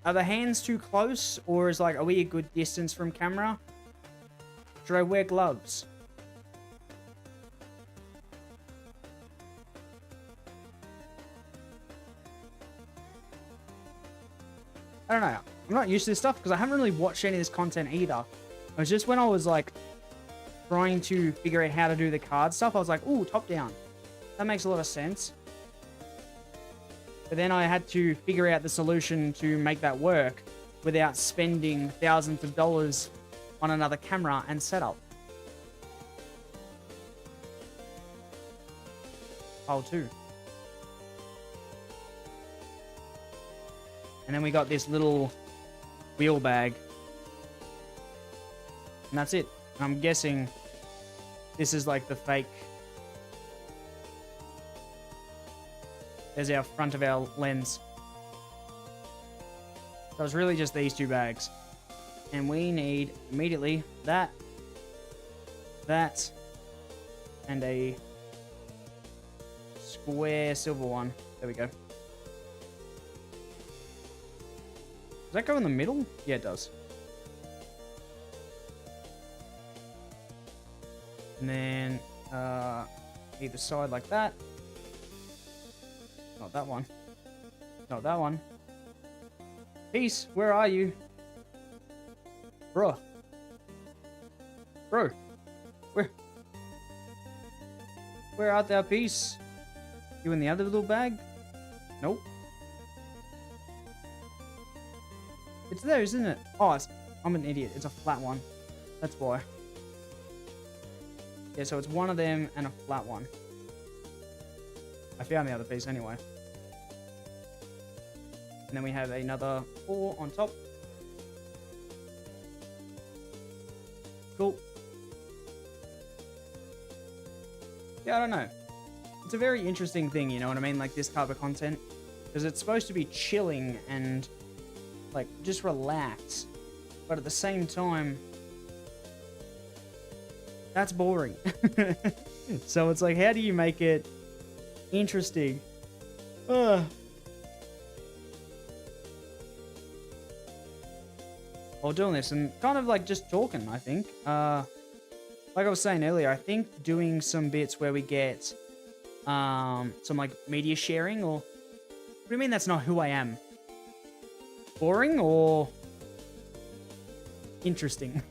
are the hands too close, or are we a good distance from camera? Should I wear gloves? I don't know. I'm not used to this stuff because I haven't really watched any of this content either. It was just when I was like trying to figure out how to do the card stuff, I was like, ooh, top down. That makes a lot of sense. But then I had to figure out the solution to make that work without spending thousands of dollars on another camera and setup. Pile 2. And then we got this little wheel bag. And that's it. I'm guessing this is like the fake. There's our front of our lens. So it's really just these 2 bags. And we need immediately that, and a square silver one. There we go. Does that go in the middle? Yeah, it does. And then either side like that. Not that one. Not that one. Peace, where are you? Bro. Bro. Where art thou, Peace? You in the other little bag? Nope. It's there, isn't it? Oh, I'm an idiot. It's a flat one. That's why. Yeah, so it's one of them and a flat one. I found the other piece anyway. And then we have another 4 on top. Cool. Yeah, I don't know. It's a very interesting thing, you know what I mean? Like this type of content. Because it's supposed to be chilling and like just relax. But at the same time, that's boring. So it's like, how do you make it interesting? While doing this and kind of like just talking, I think. Like I was saying earlier, I think doing some bits where we get some like media sharing or... What do you mean that's not who I am? Boring or interesting?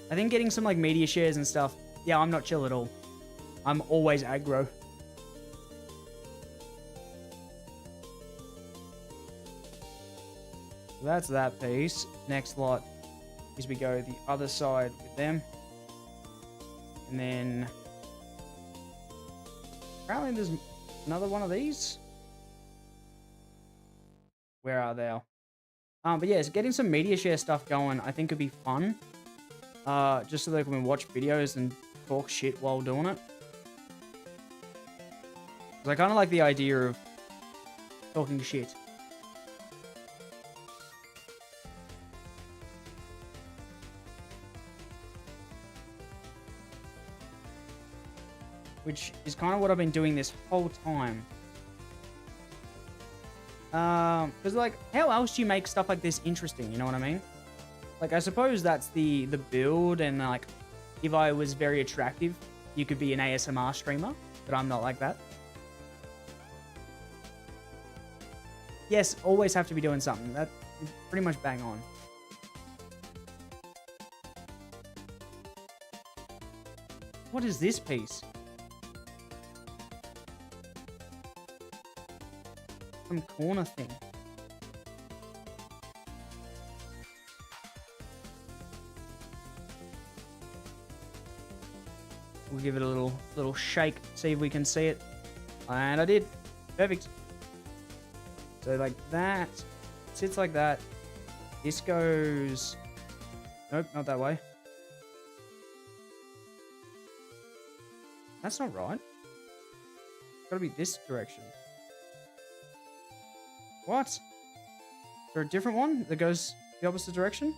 I think getting some like media shares and stuff, yeah, I'm not chill at all. I'm always aggro. So that's that piece. Next lot is we go the other side with them. And then apparently there's another one of these. Where are they? But yes, getting some media share stuff going I think would be fun. Just so they can watch videos and talk shit while doing it. 'Cause I kind of like the idea of talking shit. Which is kind of what I've been doing this whole time. Because like, how else do you make stuff like this interesting? You know what I mean? Like, I suppose that's the build, and like, if I was very attractive, you could be an ASMR streamer, but I'm not like that. Yes, always have to be doing something. That is pretty much bang on. What is this piece? Some corner thing. We'll give it a little shake, see if we can see it. And I did. Perfect. So like that, sits like that. This goes... Nope, not that way. That's not right. It's gotta be this direction. What? Is there a different one that goes the opposite direction?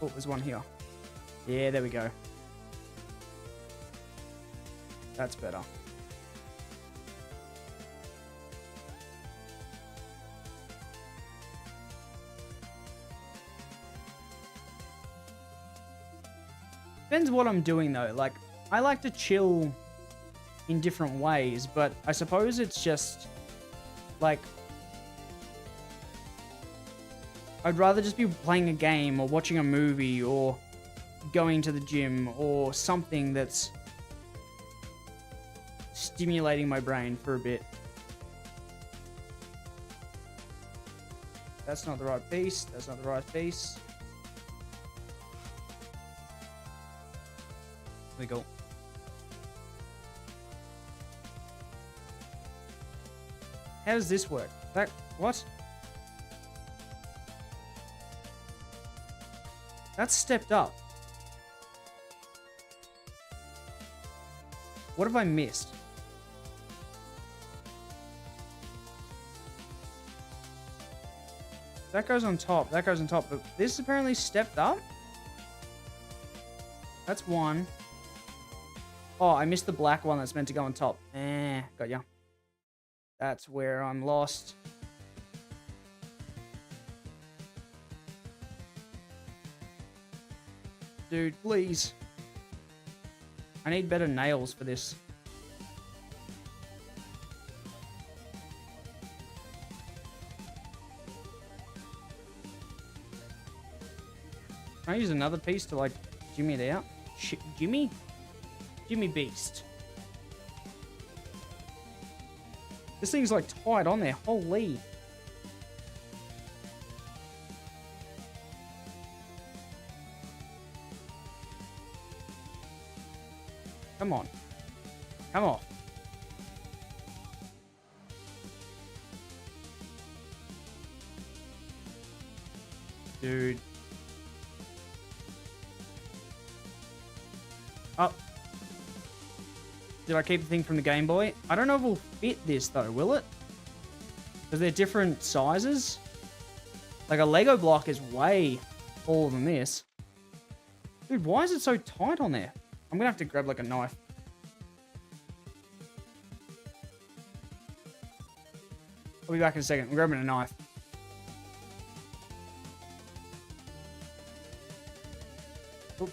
Oh, there's one here. Yeah, there we go. That's better. Depends what I'm doing though. Like, I like to chill in different ways, but I suppose it's just like I'd rather just be playing a game or watching a movie or going to the gym or something that's stimulating my brain for a bit. That's not the right piece. That's not the right piece. There we go. How does this work? What? That's stepped up. What have I missed? That goes on top. That goes on top. But this apparently stepped up? That's one. Oh, I missed the black one that's meant to go on top. Got ya. That's where I'm lost. Dude, please. I need better nails for this. Can I use another piece to, like, jimmy it out? Jimmy? Jimmy Beast. This thing's, like, tight on there. Holy. Come on. Come on. Dude. Oh. Did I keep the thing from the Game Boy? I don't know if we'll fit this though, will it? Because they're different sizes. Like a Lego block is way taller than this. Dude, why is it so tight on there? I'm gonna have to grab like a knife. I'll be back in a second. I'm grabbing a knife. Oop.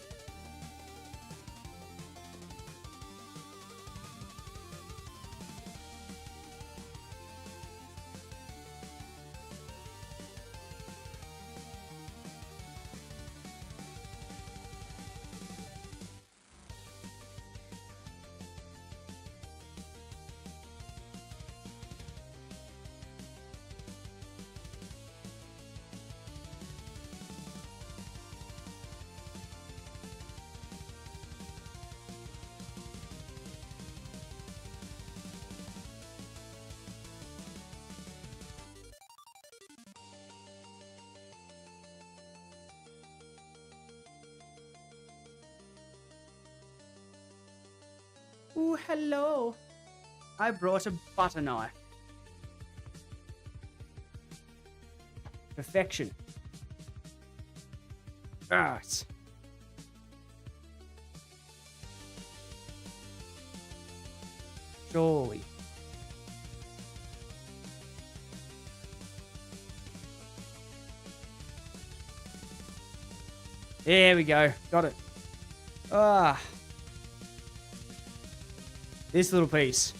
Ooh, hello. I brought a butter knife. Perfection. Alright. Surely. There we go. Got it. Ah. This little piece.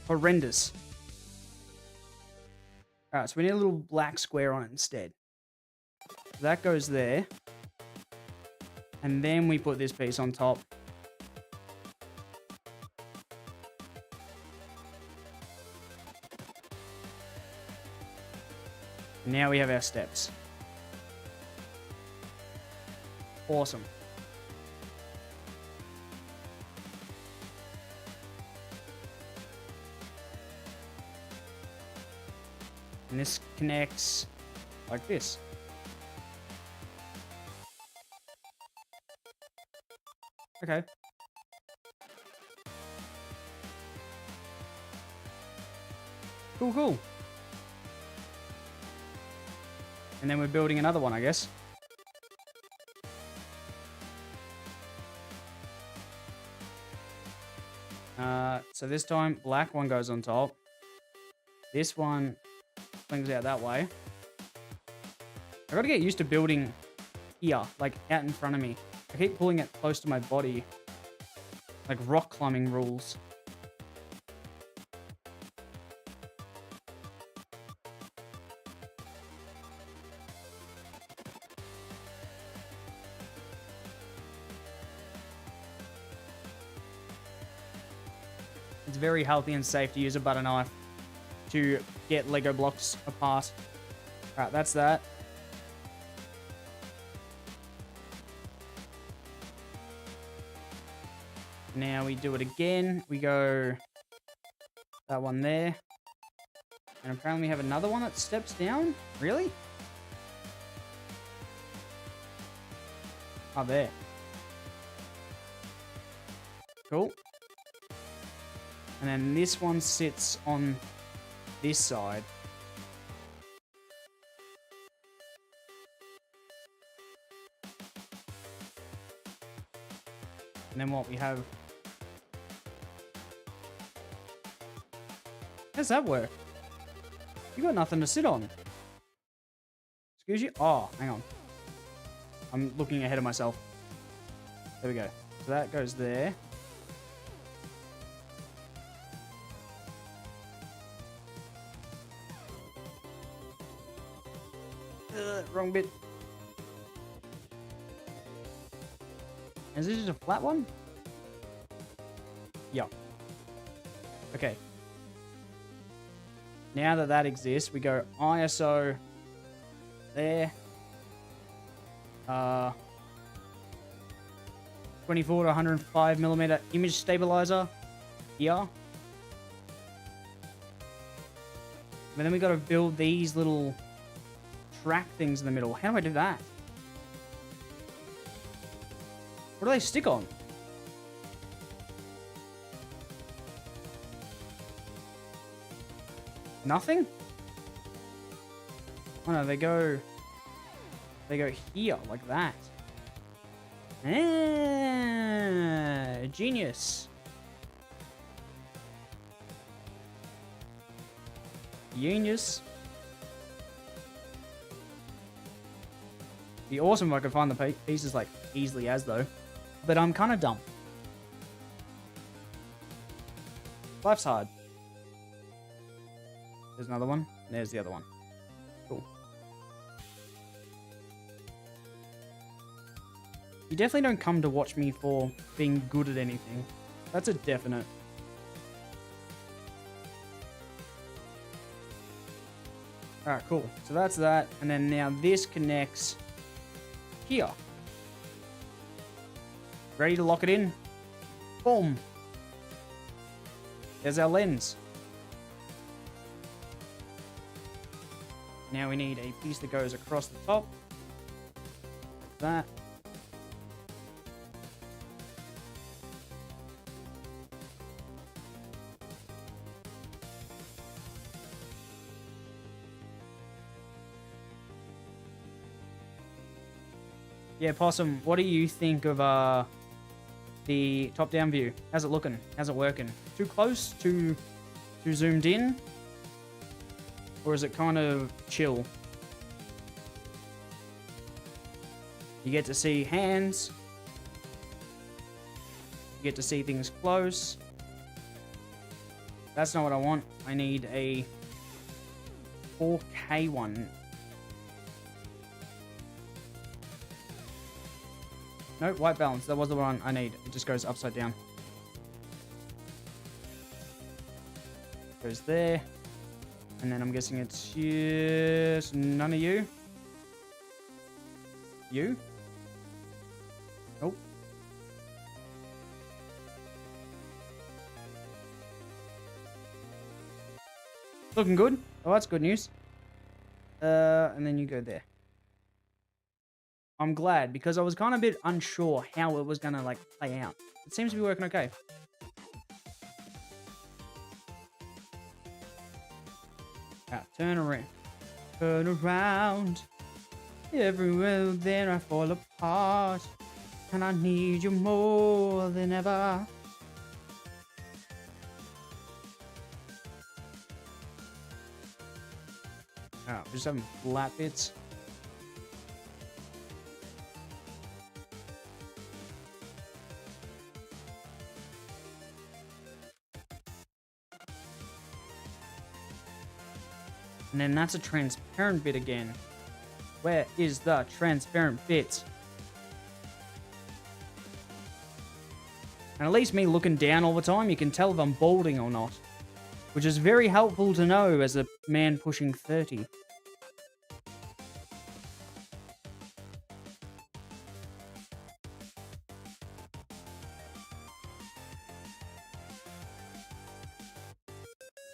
Horrendous. Alright, so we need a little black square on it instead. That goes there. And then we put this piece on top. Now we have our steps. Awesome. And this connects like this. Okay. Cool, cool. And then we're building another one, I guess. So this time, black one goes on top. This one flings out that way. I gotta get used to building here, like out in front of me. I keep pulling it close to my body. Like rock climbing rules. It's very healthy and safe to use a butter knife to get Lego blocks apart. Alright, that's that. Now we do it again. We go that one there. And apparently we have another one that steps down. Really? Oh, there. Cool. And then this one sits on this side. And then what we have... How does that work? You got nothing to sit on. Excuse you? Oh, hang on. I'm looking ahead of myself. There we go. So that goes there. Wrong bit. Is this just a flat one? Yeah. Okay. Now that that exists, we go ISO there. 24 to 105 millimeter image stabilizer here. And then we got to build these little track things in the middle. How do I do that? What do they stick on? Nothing? Oh no, they go here, like that. Ah, genius. Genius. Be awesome if I could find the pieces like easily as though. But I'm kind of dumb. Life's hard. There's another one. There's the other one. Cool. You definitely don't come to watch me for being good at anything. That's a definite. Alright, cool. So that's that. And then now this connects here. Ready to lock it in? Boom. There's our lens. Now we need a piece that goes across the top. That. Yeah, Possum, what do you think of the top-down view? How's it looking? How's it working? Too close? Too zoomed in? Or is it kind of chill? You get to see hands. You get to see things close. That's not what I want. I need a 4K one. Nope, white balance. That was the one I need. It just goes upside down. Goes there. And then I'm guessing it's just none of you. You? Nope. Looking good. Oh, that's good news. And then you go there. I'm glad, because I was kind of a bit unsure how it was going to, like, play out. It seems to be working okay. Turn around. Turn around. Everywhere there I fall apart. And I need you more than ever. Oh, just having flat bits. And then that's a transparent bit again. Where is the transparent bit? And at least me looking down all the time, you can tell if I'm balding or not. Which is very helpful to know as a man pushing 30.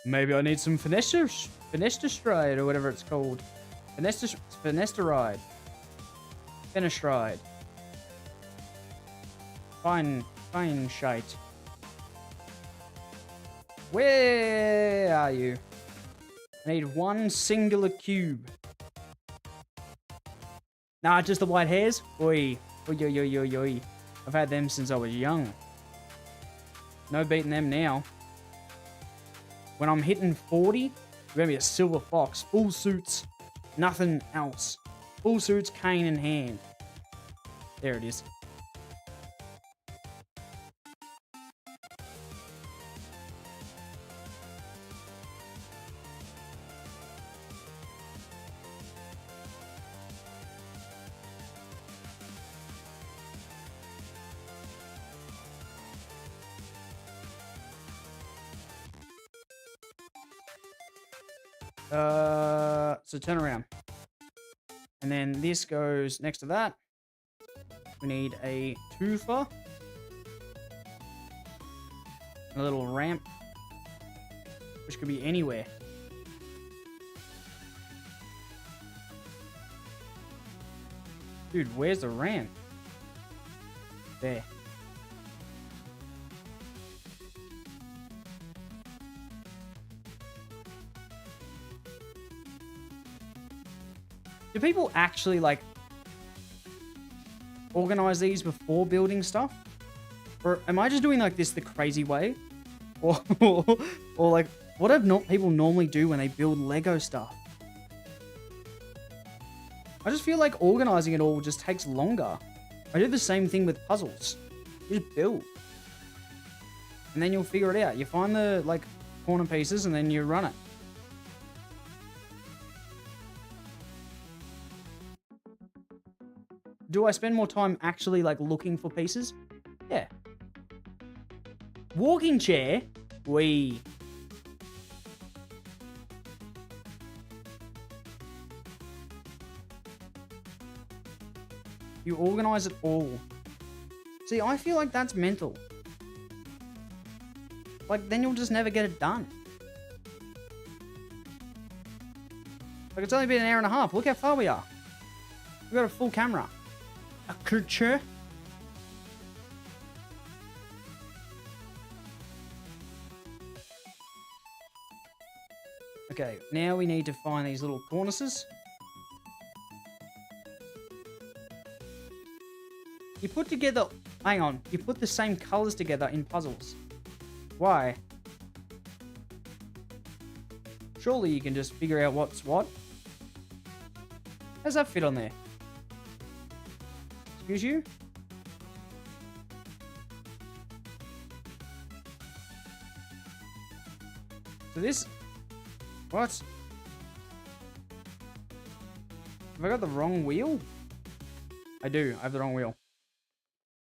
Maybe I need some finasteride or whatever it's called. Finasteride. Fenestride. Fine shite. Where are you? I need one singular cube. Nah, just the white hairs? Oi. Oi, oi, oi, oi, oi. I've had them since I was young. No beating them now. When I'm hitting 40, I'm gonna be a silver fox. Full suits. Nothing else. Full suits, cane in hand. There it is. So turn around. And then this goes next to that. We need a twofer. A little ramp. Which could be anywhere. Dude, where's the ramp? There. Do people actually, like, organize these before building stuff? Or am I just doing, like, this the crazy way? Or like, what do people normally do when they build Lego stuff? I just feel like organizing it all just takes longer. I do the same thing with puzzles. You just build. And then you'll figure it out. You find the, like, corner pieces and then you run it. Do I spend more time actually, like, looking for pieces? Yeah. Walking chair? Wee. You organize it all. See, I feel like that's mental. Like, then you'll just never get it done. Like, it's only been an hour and a half. Look how far we are. We've got a full camera. A culture. Okay, now we need to find these little cornices. You put together... Hang on. You put the same colors together in puzzles. Why? Surely you can just figure out what's what. How does that fit on there? Excuse you? So this... What? Have I got the wrong wheel? I do. I have the wrong wheel.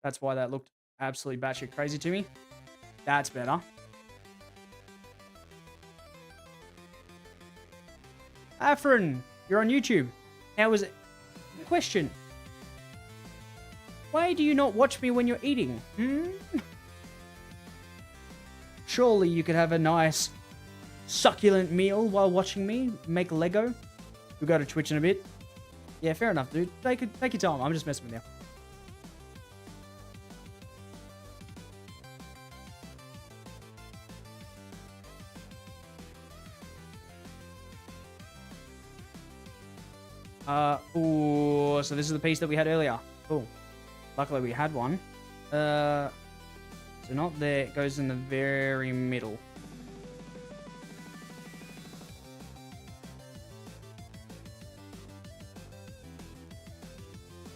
That's why that looked absolutely batshit crazy to me. That's better. Afrin, you're on YouTube. How is it? Question. Why do you not watch me when you're eating? Surely you could have a nice succulent meal while watching me make Lego. We'll go to Twitch in a bit. Yeah, fair enough, dude. Take your time. I'm just messing with you. Ooh, so this is the piece that we had earlier. Cool. Luckily we had one. So not there. It goes in the very middle.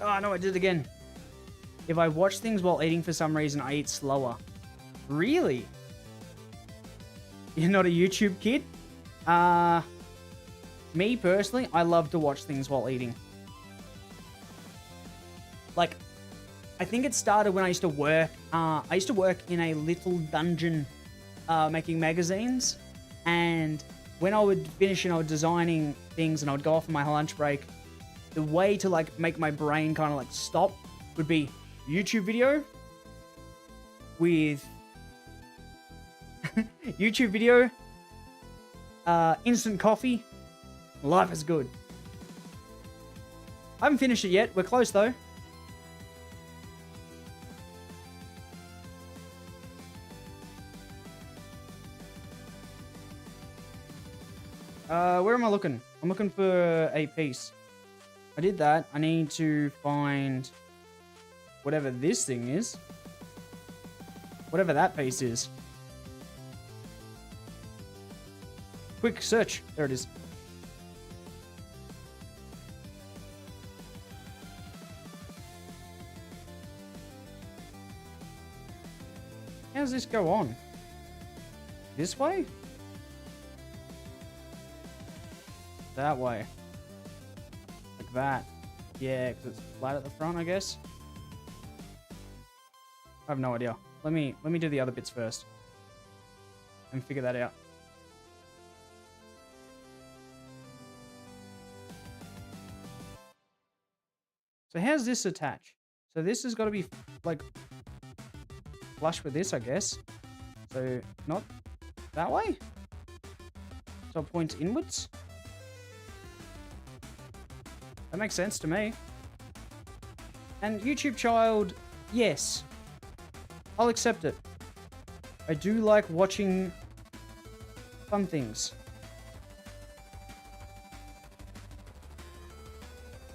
Oh, no, I did it again. If I watch things while eating for some reason, I eat slower. Really? You're not a YouTube kid? me personally, I love to watch things while eating. Like, I think it started when I used to work. I used to work in a little dungeon making magazines. And when I would finish and I was designing things and I would go off on my lunch break, the way to like make my brain kind of like stop would be YouTube video with YouTube video, instant coffee. Life is good. I haven't finished it yet. We're close though. Where am I looking? I'm looking for a piece. I did that. I need to find whatever this thing is. Whatever that piece is. Quick search. There it is. How does this go on? This way? That way. Like that. Yeah, because it's flat at the front, I guess. I have no idea. Let me do the other bits first. And figure that out. So how's this attach? So this has got to be like flush with this, I guess. So not that way? So it points inwards? That makes sense to me. And YouTube child, yes. I'll accept it. I do like watching fun things.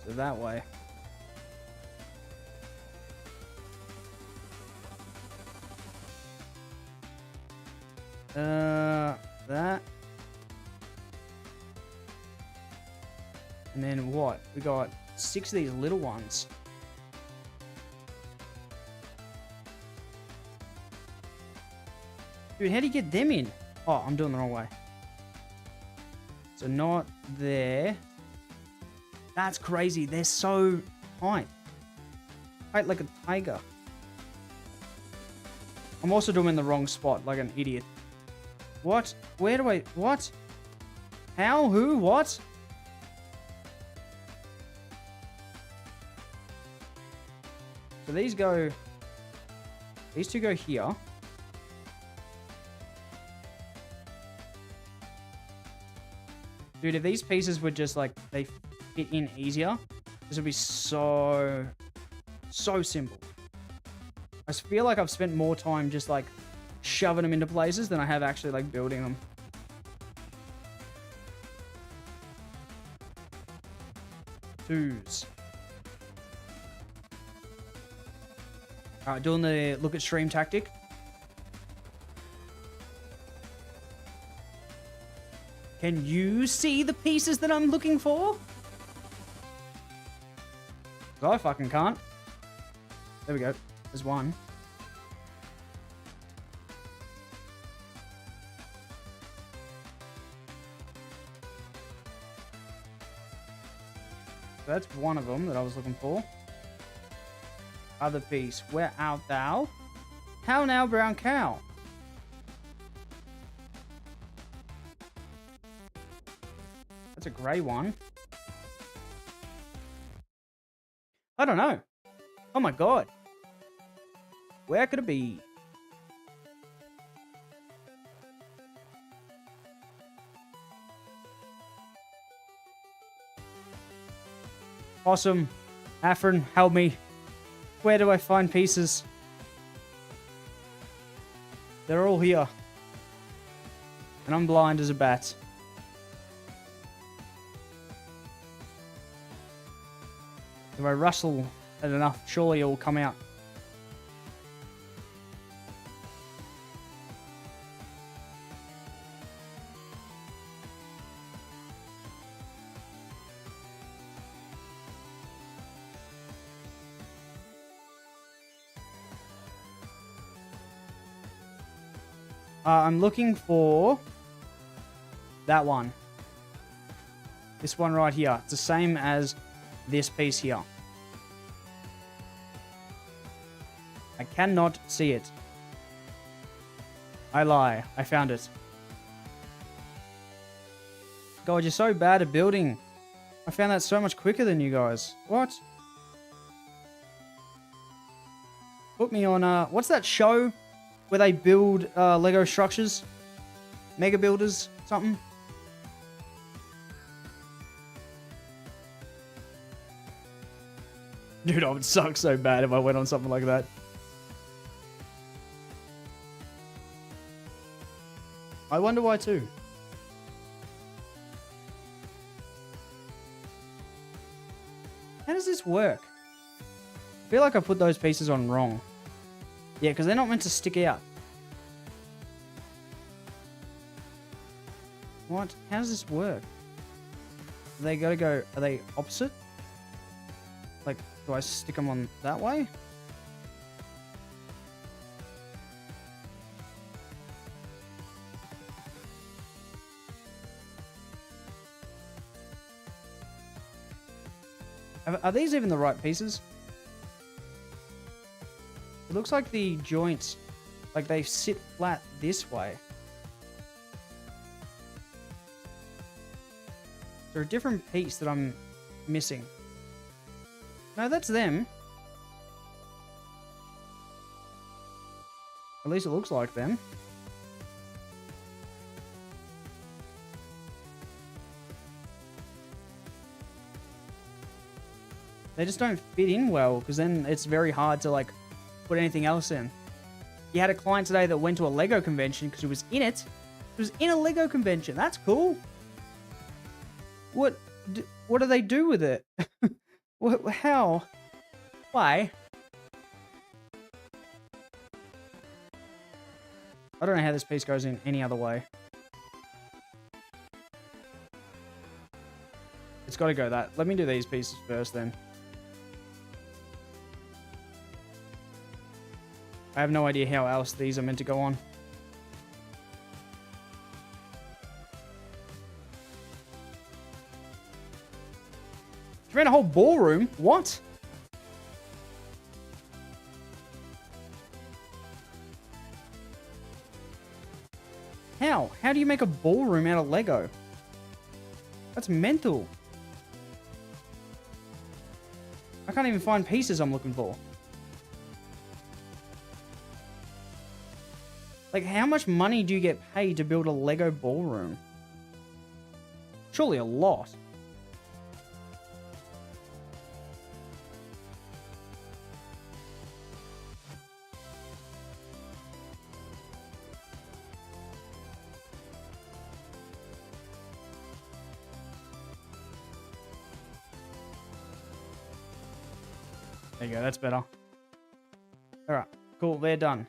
So that way. That. And then what? We got 6 of these little ones. Dude, how do you get them in? Oh, I'm doing the wrong way. So not there. That's crazy. They're so tight. Tight like a tiger. I'm also doing in the wrong spot like an idiot. What? Where do I... What? How? Who? What? So these go... These two go here. Dude, if these pieces were just like... They fit in easier, this would be so... So simple. I feel like I've spent more time just like shoving them into places than I have actually like building them. Twos. Alright, doing the look at stream tactic. Can you see the pieces that I'm looking for? 'Cause I fucking can't. There we go. There's one. So that's one of them that I was looking for. Other piece. Where art thou? How now, brown cow? That's a grey one. I don't know. Oh my god. Where could it be? Awesome. Afrin, help me. Where do I find pieces? They're all here. And I'm blind as a bat. If I rustle it enough, surely it will come out. I'm looking for that one. This one right here. It's the same as this piece here. I cannot see it. I lie. I found it. God, you're so bad at building. I found that so much quicker than you guys. What? Put me on, what's that show where they build Lego structures? Mega Builders? Something? Dude, I would suck so bad if I went on something like that. I wonder why too. How does this work? I feel like I put those pieces on wrong. Yeah, because they're not meant to stick out. What? How does this work? They gotta go... Are they opposite? Like, do I stick them on that way? Are these even the right pieces? It looks like the joints, like they sit flat this way. They're a different piece that I'm missing. No, that's them. At least it looks like them. They just don't fit in well, because then it's very hard to, like, put anything else in. You had a client today that went to a Lego convention because it was in it. It was in a Lego convention. That's cool. What do they do with it? How? Why? I don't know how this piece goes in any other way. It's got to go that. Let me do these pieces first then. I have no idea how else these are meant to go on. You ran a whole ballroom? What? How? How do you make a ballroom out of Lego? That's mental. I can't even find pieces I'm looking for. Like, how much money do you get paid to build a Lego ballroom? Surely a lot. There you go, that's better. Alright, cool, they're done.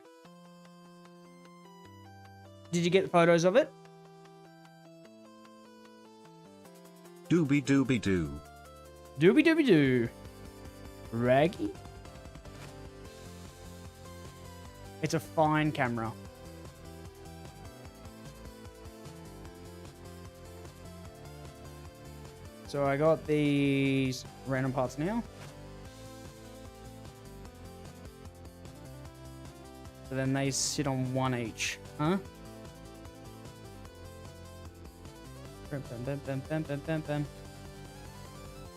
Did you get photos of it? Doobie doobie doo. Doobie doobie doo. Raggy? It's a fine camera. So I got these random parts now. So then they sit on one each. Huh?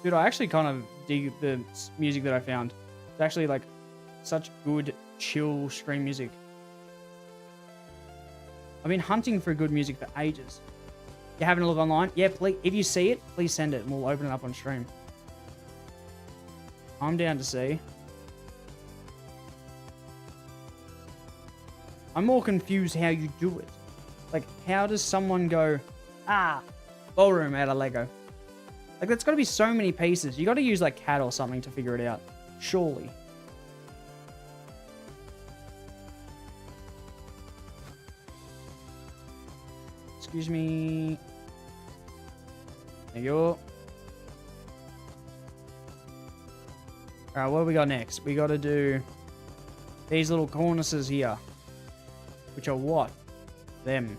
Dude, I actually kind of dig the music that I found. It's actually like such good, chill stream music. I've been hunting for good music for ages. You having a look online? Yeah, please. If you see it, please send it and we'll open it up on stream. I'm down to see. I'm more confused how you do it. Like, how does someone go, ballroom out of Lego? Like, that's got to be so many pieces. You got to use, like, CAD or something to figure it out. Surely. Excuse me. There you go. Alright, what do we got next? We got to do these little cornices here. Which are what? Them.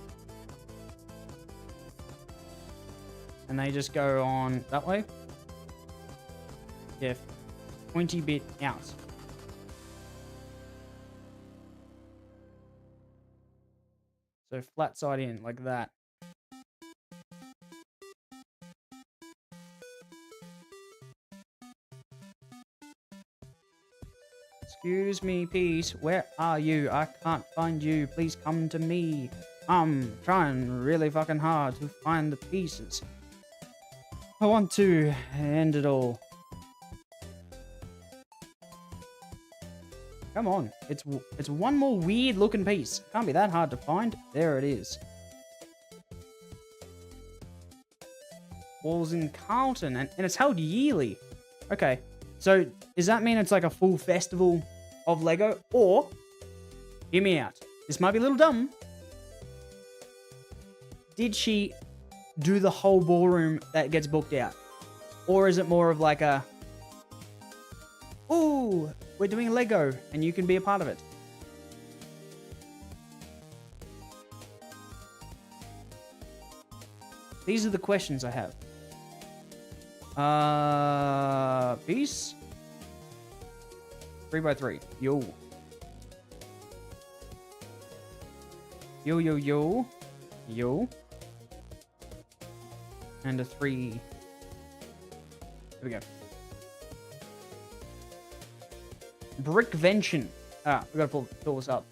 and they just go on that way. Yeah, pointy bit out. So flat side in, like that. Excuse me, peace. Where are you? I can't find you. Please come to me. I'm trying really fucking hard to find the pieces. I want to end it all. Come on. It's one more weird looking piece. Can't be that hard to find. There it is. Walls in Carlton, and it's held yearly. Okay, so does that mean it's like a full festival of Lego? Or, hear me out, this might be a little dumb. Did she do the whole ballroom that gets booked out? Or is it more of like a, ooh, we're doing Lego and you can be a part of it? These are the questions I have. Peace. 3x3. Yo. Yo, yo, yo. Yo. And a 3. Here we go. Brickvention. Ah, we gotta pull this up.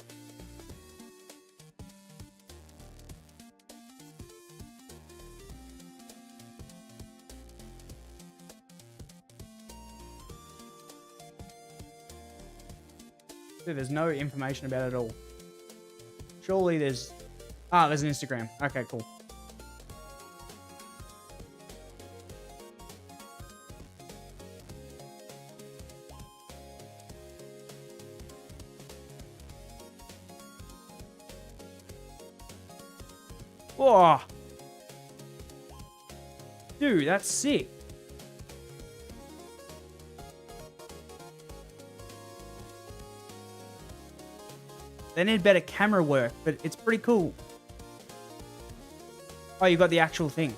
There's no information about it at all. Surely there's... Ah, there's an Instagram. Okay, cool. Whoa! Dude, that's sick. They need better camera work, but it's pretty cool. Oh, you got the actual thing.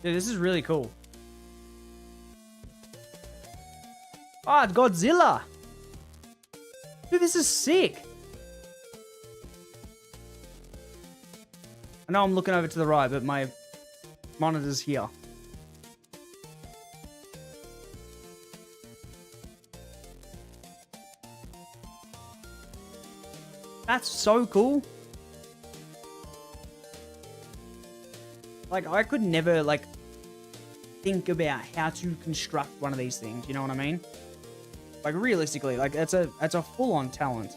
Dude, this is really cool. Oh, it's Godzilla. Dude, this is sick. I know I'm looking over to the right, but my monitor's here. That's so cool. Like, I could never, like, think about how to construct one of these things, you know what I mean? Like, realistically, like, that's a full-on talent.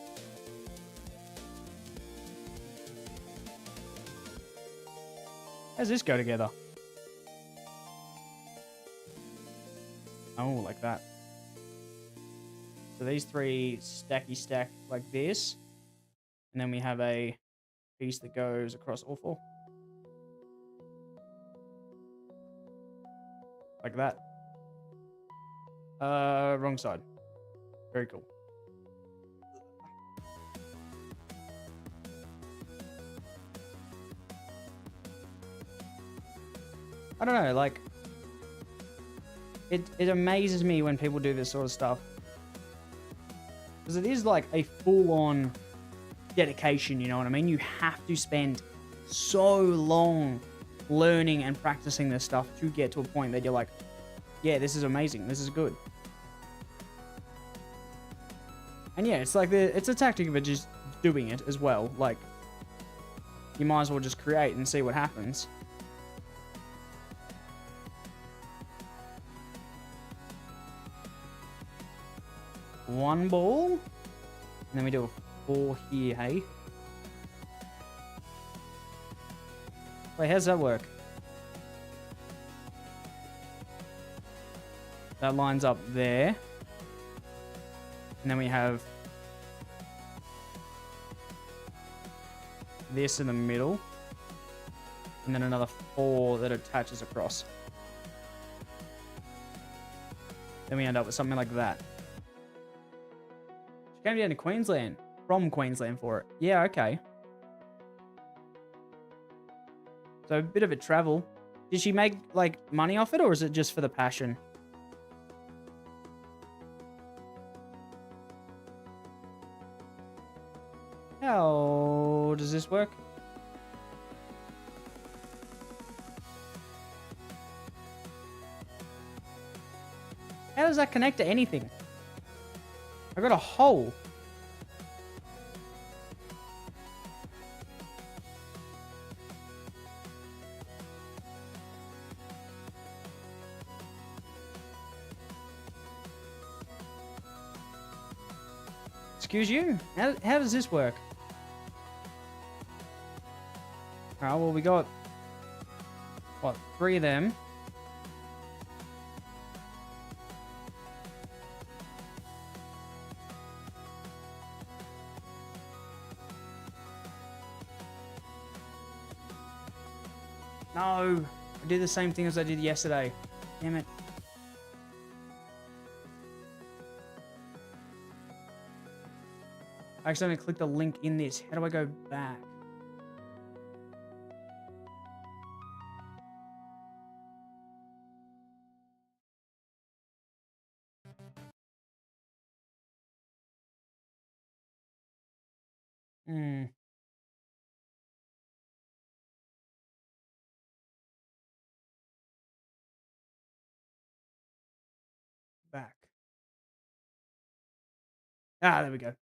How's this go together? Oh, like that. So these three stacky stack like this. And then we have a piece that goes across all four. Like that. Wrong side. Very cool. I don't know, like, it amazes me when people do this sort of stuff. Because it is like a full-on dedication, you know what I mean? You have to spend so long learning and practicing this stuff to get to a point that you're like, yeah, this is amazing, this is good. And yeah, it's like it's a tactic of just doing it as well. Like, you might as well just create and see what happens. One ball, and then we do a 4 here, hey? Wait, how's that work? That lines up there. And then we have this in the middle. And then another 4 that attaches across. Then we end up with something like that. She came down to Queensland. From Queensland for it. Yeah, okay. So a bit of a travel. Did she make, like, money off it, or is it just for the passion? How does this work? How does that connect to anything? I got a hole. Excuse you? How does this work? Alright, well, we got, what, 3 of them. No, I did the same thing as I did yesterday. Damn it. I accidentally clicked the link in this. How do I go back? Back. Ah, there we go.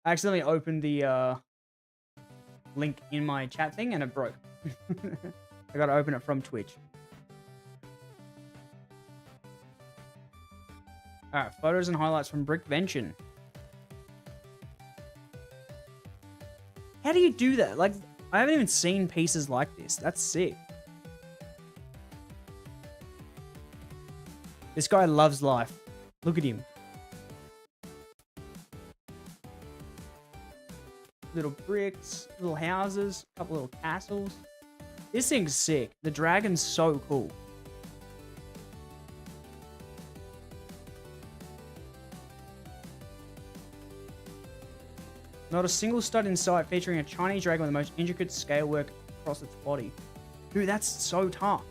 I accidentally opened the link in my chat thing and it broke. I gotta open it from Twitch. Alright, photos and highlights from Brickvention. How do you do that? Like, I haven't even seen pieces like this. That's sick. This guy loves life. Look at him. Little bricks, little houses, a couple little castles. This thing's sick. The dragon's so cool. Not a single stud in sight, featuring a Chinese dragon with the most intricate scale work across its body. Dude, that's so tough.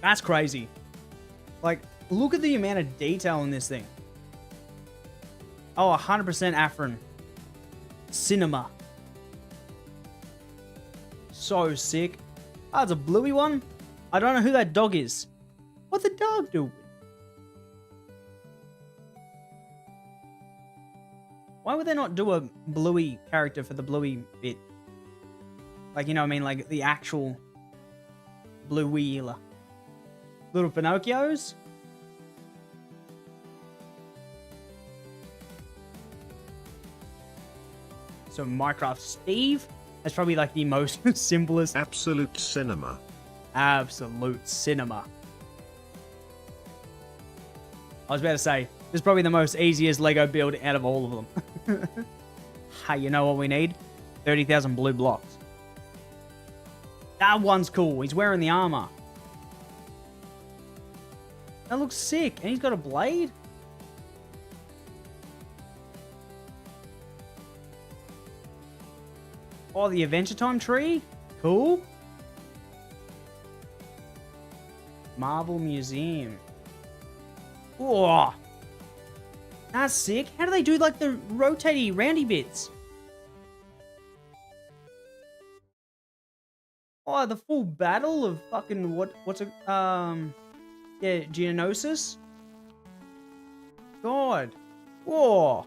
That's crazy. Like, look at the amount of detail in this thing. Oh, 100% Afrin. Cinema. So sick. Oh, it's a bluey one. I don't know who that dog is. What's the dog doing? Why would they not do a bluey character for the bluey bit? Like, you know what I mean? Like, the actual blue wheeler. Little Pinocchios. So Minecraft Steve. That's probably like the most simplest. Absolute cinema. Absolute cinema. I was about to say, this is probably the most easiest Lego build out of all of them. Hey, you know what we need? 30,000 blue blocks. That one's cool. He's wearing the armor. That looks sick. And he's got a blade? Oh, the Adventure Time tree? Cool. Marble Museum. Oh, that's sick. How do they do like the rotaty roundy bits? Oh, the full battle of fucking what's it? Yeah, Geonosis. God. Whoa.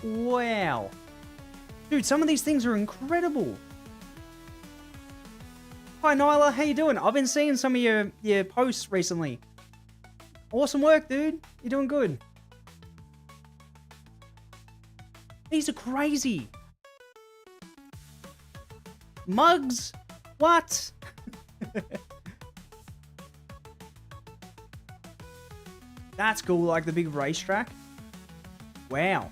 Wow. Dude, some of these things are incredible. Hi, Nyla. How you doing? I've been seeing some of your posts recently. Awesome work, dude. You're doing good. These are crazy. Mugs? What? That's cool, like the big racetrack. Wow.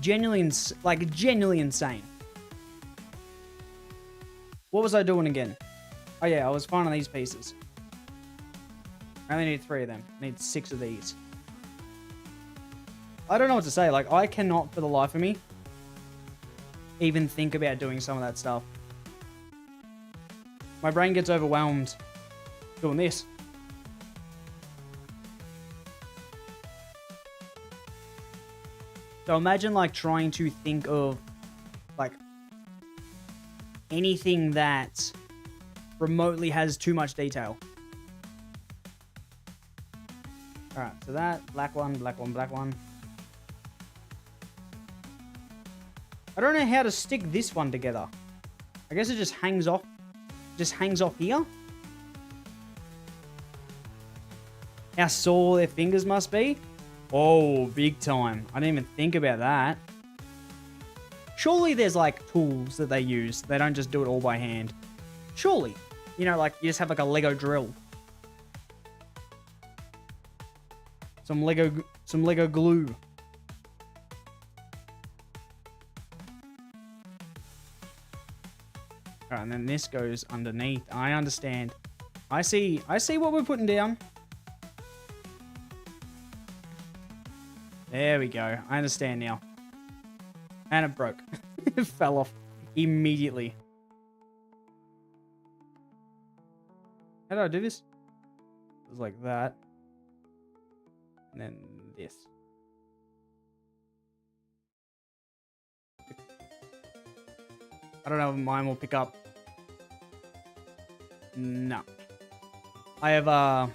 Genuinely insane. What was I doing again? Oh yeah, I was finding these pieces. I only need 3 of them. I need 6 of these. I don't know what to say. Like, I cannot, for the life of me, even think about doing some of that stuff. My brain gets overwhelmed doing this. So imagine, like, trying to think of, like, anything that remotely has too much detail. Alright, so that, black one, black one, black one. I don't know how to stick this one together. I guess it just hangs off. Just hangs off here. How sore their fingers must be. Oh, big time. I didn't even think about that. Surely there's like tools that they use. They don't just do it all by hand. Surely. You know, like you just have like a Lego drill. Some Lego glue. Alright, and then this goes underneath. I understand. I see what we're putting down. There we go. I understand now. And it broke. It fell off immediately. How do I do this? It was like that. And then this. I don't know if mine will pick up. No. I have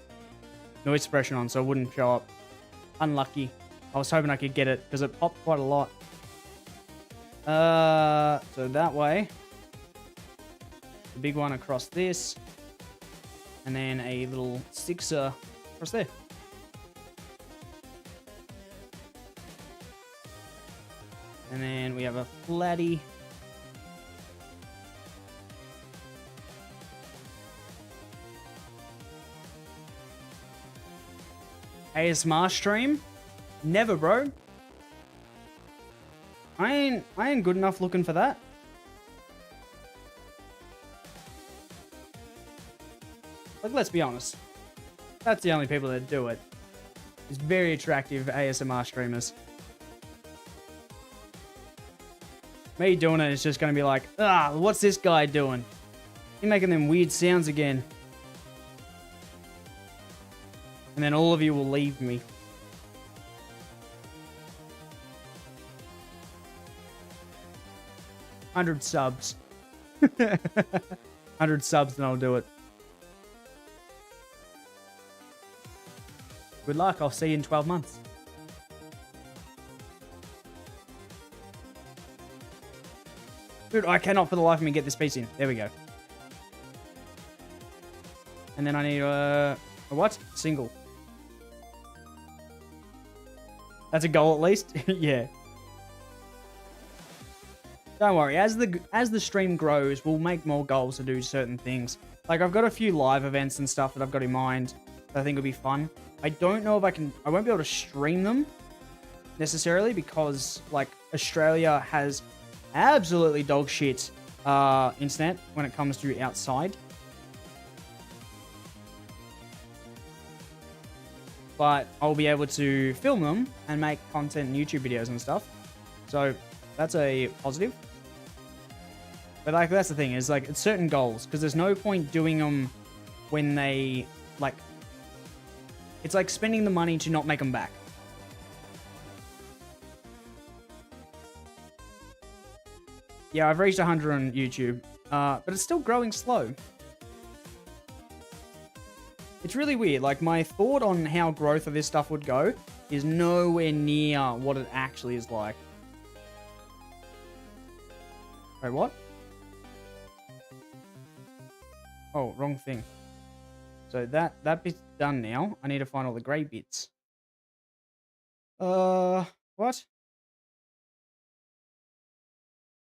noise suppression on, so it wouldn't show up. Unlucky. I was hoping I could get it, because it popped quite a lot. So that way. The big one across this. And then a little 6er across there. And then we have a flatty. ASMR stream? Never, bro. I ain't good enough looking for that. Like, let's be honest. That's the only people that do it. It's very attractive ASMR streamers. Me doing it is just going to be like, what's this guy doing? He's making them weird sounds again. And then all of you will leave me. $100 subs. 100 subs and I'll do it. Good luck. I'll see you in 12 months. Dude, I cannot for the life of me get this piece in. There we go. And then I need a what? Single. That's a goal at least? Yeah. Don't worry, as the stream grows, we'll make more goals to do certain things. Like, I've got a few live events and stuff that I've got in mind that I think will be fun. I don't know if I won't be able to stream them necessarily because, like, Australia has absolutely dog shit internet when it comes to outside. But I'll be able to film them and make content and YouTube videos and stuff. So that's a positive. But like, that's the thing, is like, it's certain goals, because there's no point doing them when they, like, it's like spending the money to not make them back. Yeah, I've reached 100 on YouTube, but it's still growing slow. It's really weird. Like, my thought on how growth of this stuff would go is nowhere near what it actually is like. Wait, what? Oh, wrong thing. So that bit's done now. I need to find all the grey bits. What?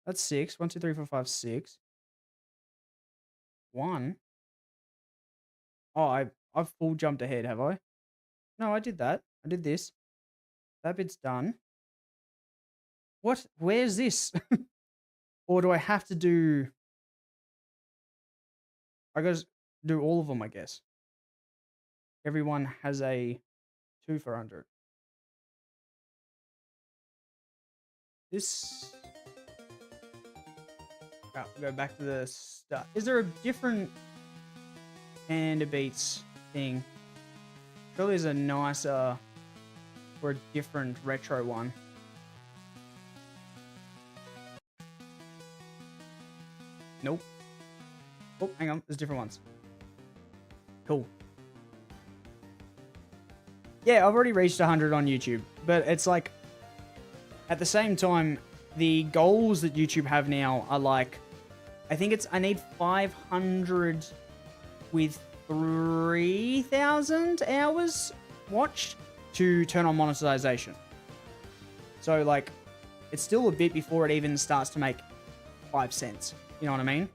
That's 6. 1, 2, 3, 4, 5, 6. 1. Oh, I've full jumped ahead, have I? No, I did that. I did this. That bit's done. What? Where's this? Or do I have to do... I gotta do all of them, I guess. Everyone has a 2 for 100. This... Oh, go back to the start. Is there a different Panda Beats thing? Surely there's a nicer or a different retro one. Nope. Oh, hang on. There's different ones. Cool. Yeah, I've already reached 100 on YouTube, but it's like, at the same time, the goals that YouTube have now are like, I need 500 with 3,000 hours watched to turn on monetization. So like, it's still a bit before it even starts to make 5 cents. You know what I mean?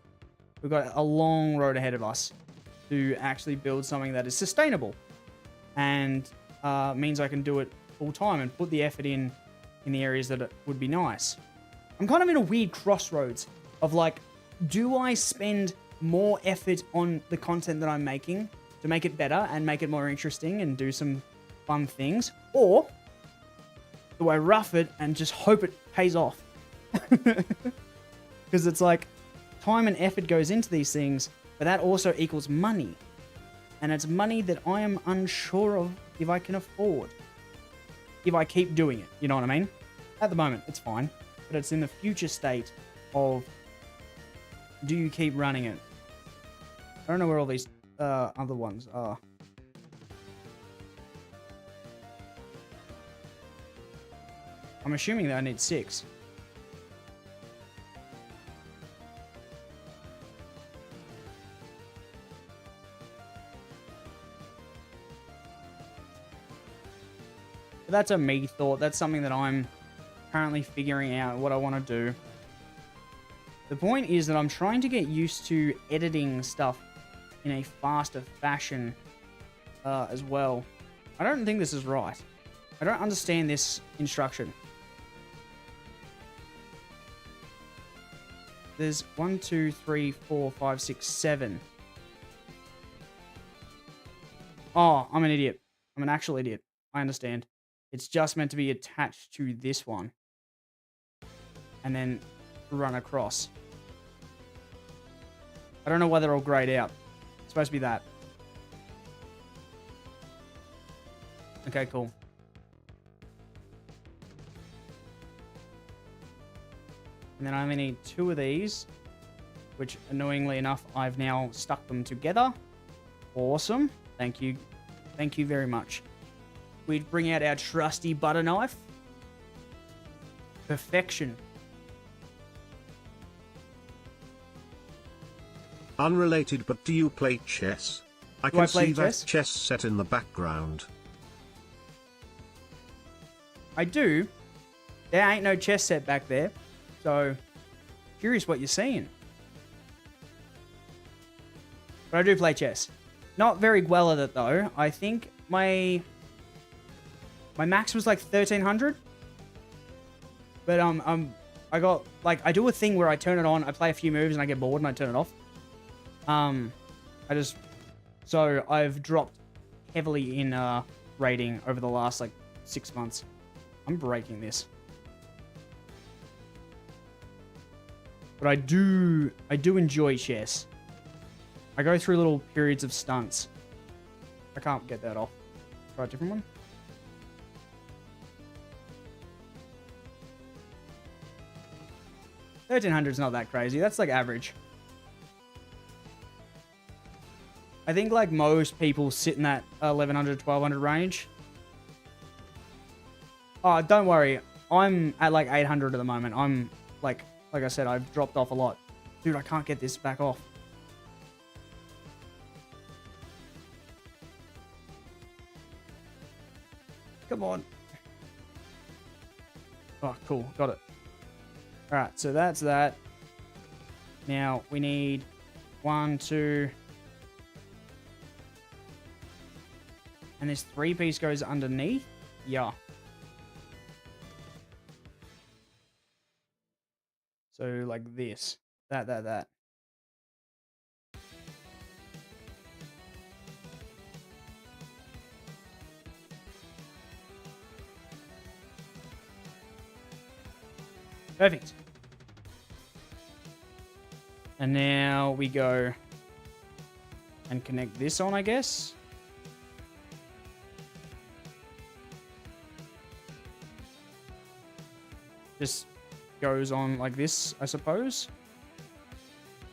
We've got a long road ahead of us to actually build something that is sustainable and means I can do it full time and put the effort in the areas that it would be nice. I'm kind of in a weird crossroads of like, do I spend more effort on the content that I'm making to make it better and make it more interesting and do some fun things? Or do I rough it and just hope it pays off? Because it's like, time and effort goes into these things, but that also equals money. And it's money that I am unsure of if I can afford. If I keep doing it, you know what I mean? At the moment, it's fine. But it's in the future state of, do you keep running it? I don't know where all these other ones are. I'm assuming that I need 6. But that's a me thought. That's something that I'm currently figuring out what I want to do. The point is that I'm trying to get used to editing stuff in a faster fashion as well. I don't think this is right. I don't understand this instruction. There's 1, 2, 3, 4, 5, 6, 7. Oh, I'm an idiot. I'm an actual idiot. I understand. It's just meant to be attached to this one. And then run across. I don't know why they're all grayed out. It's supposed to be that. Okay, cool. And then I only need 2 of these, which annoyingly enough, I've now stuck them together. Awesome. Thank you. Thank you very much. We'd bring out our trusty butter knife. Perfection. Unrelated, but do you play chess? I Do I can play see chess? that chess set in the background. I do. There ain't no chess set back there. So, curious what you're seeing. But I do play chess. Not very well at it though. I think my max was like 1300. But I got like, I do a thing where I turn it on, I play a few moves and I get bored and I turn it off. So I've dropped heavily in rating over the last like 6 months. I'm breaking this. But I do enjoy chess. I go through little periods of stunts. I can't get that off. Try a different one. $1,300's not that crazy. That's like average. I think like most people sit in that 1100, 1200 range. Oh, don't worry. I'm at like 800 at the moment. I'm like I said, I've dropped off a lot. Dude, I can't get this back off. Come on. Oh, cool. Got it. All right, so that's that. Now we need 1, 2, and this 3-piece goes underneath. Yeah. So like this, that. Perfect. And now we go and connect this on, I guess. Just goes on like this, I suppose.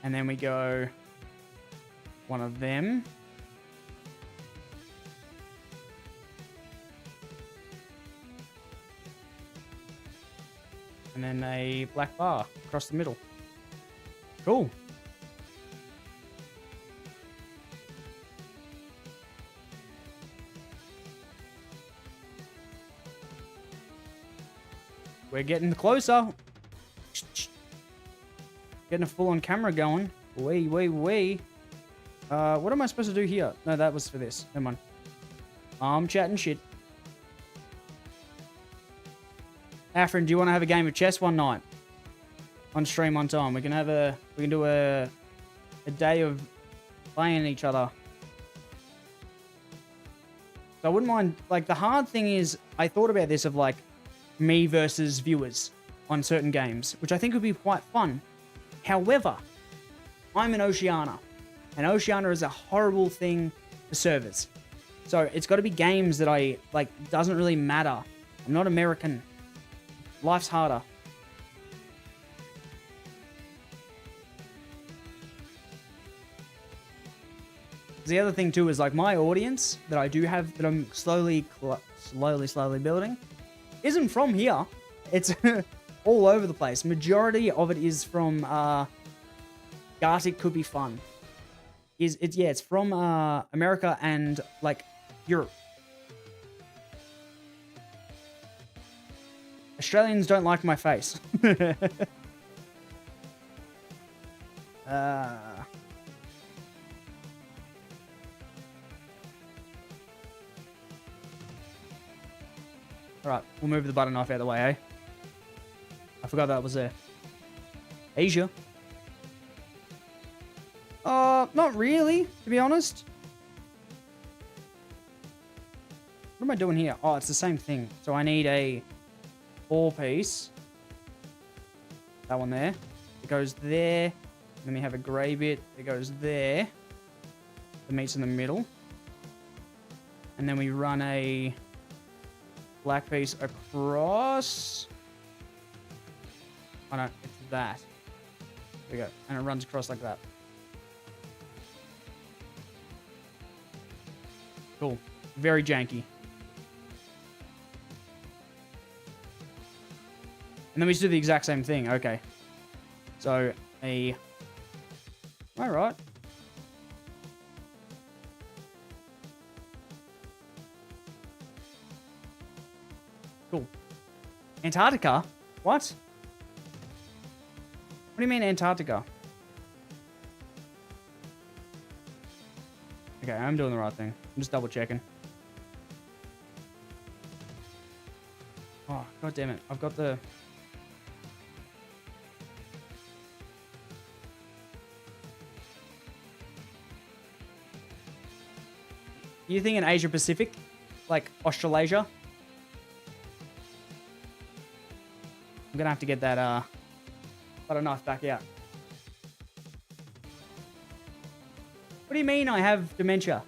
And then we go one of them. And then a black bar across the middle. Cool. We're getting closer. Getting a full-on camera going. Wait. What am I supposed to do here? No, that was for this. Never mind. I'm chatting shit. Afrin, do you want to have a game of chess one night? On stream one time. We can do a day of playing each other. So I wouldn't mind, like, the hard thing is, I thought about this of, like, me versus viewers on certain games, which I think would be quite fun. However, I'm an Oceania, and Oceania is a horrible thing for servers. So it's got to be games that I, like, doesn't really matter. I'm not American. Life's harder. The other thing too is, like, my audience that I do have that I'm slowly building isn't from here. It's all over the place. Majority of it is from Gartic Could Be Fun. It's from America and, like, Europe. Australians don't like my face. Alright, we'll move the butter knife out of the way, eh? I forgot that was there. Asia. Not really, to be honest. What am I doing here? Oh, it's the same thing. So I need a 4-piece. That one there. It goes there. Then we have a grey bit. It goes there. The meat's in the middle. And then we run a black piece across. Oh no, it's that. There we go. And it runs across like that. Cool. Very janky. And then we just do the exact same thing. Okay. So, am I right? Cool. Antarctica? What? What do you mean Antarctica? Okay, I'm doing the right thing. I'm just double checking. Oh, god damn it. I've got the... You think in Asia Pacific? Like Australasia? I'm gonna have to get that butter knife back out. What do you mean I have dementia?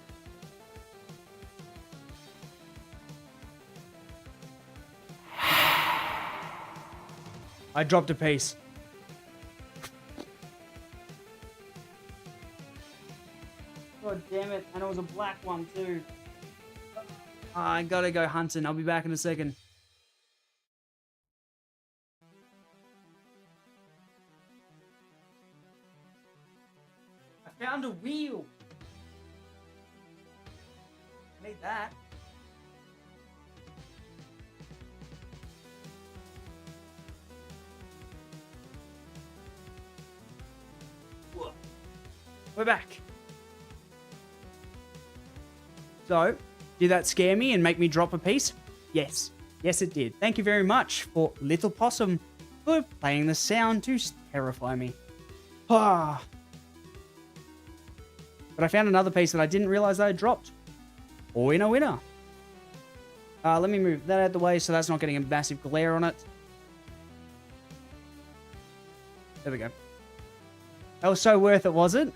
I dropped a piece. God damn it. And it was a black one too. I gotta go hunting. I'll be back in a second. I found a wheel. I need that. We're back. So, did that scare me and make me drop a piece? Yes. Yes, it did. Thank you very much for Little Possum for playing the sound to terrify me. Ah. But I found another piece that I didn't realize I had dropped. Winner, winner. Let me move that out of the way so that's not getting a massive glare on it. There we go. That was so worth it, was it?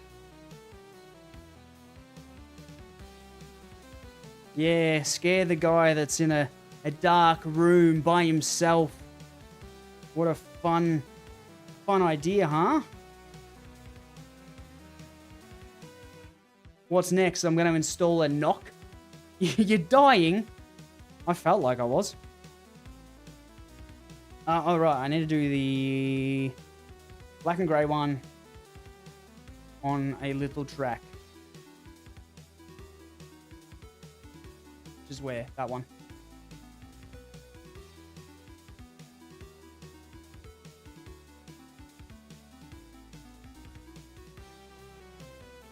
Yeah, scare the guy that's in a dark room by himself. What a fun idea, huh? What's next? I'm going to install a knock. You're dying? I felt like I was. Alright, I need to do the black and grey one on a little track. Which is where? That one.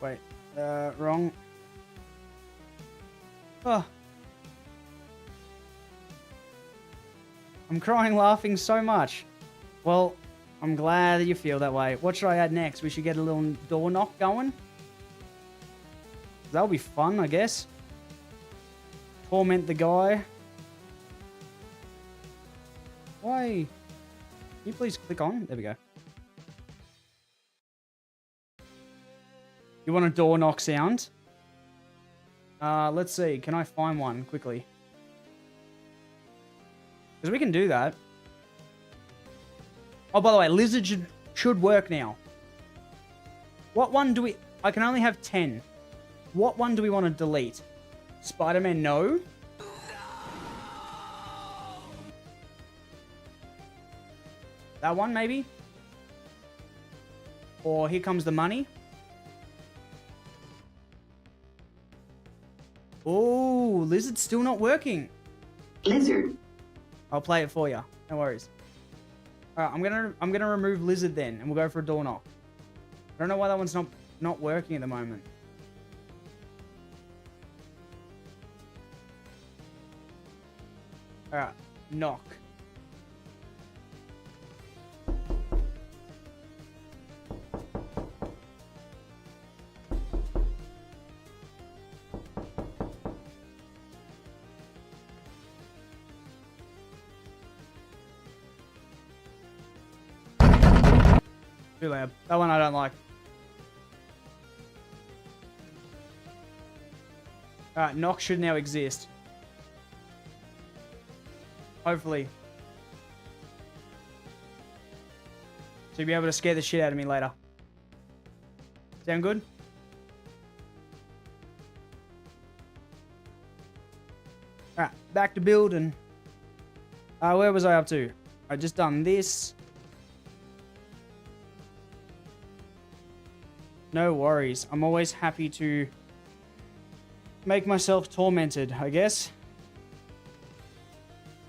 Wait, wrong. Oh. I'm crying laughing so much. Well, I'm glad that you feel that way. What should I add next? We should get a little door knock going. That'll be fun, I guess. Torment the guy. Why? Can you please click on? There we go. You want a door knock sound? Let's see. Can I find one quickly? Because we can do that. Oh, by the way, lizard should work now. What one do we... I can only have 10. What one do we want to delete? Spider-Man, no. That one, maybe? Or Here Comes the Money. Oh, lizard's still not working. Lizard. I'll play it for you. No worries. Alright, I'm gonna remove lizard then, and we'll go for a door knock. I don't know why that one's not working at the moment. Alright, knock. Too loud. That one I don't like. Alright, knock should now exist. Hopefully. So you'll be able to scare the shit out of me later. Sound good? Alright, back to building. Where was I up to? I just done this. No worries. I'm always happy to make myself tormented, I guess.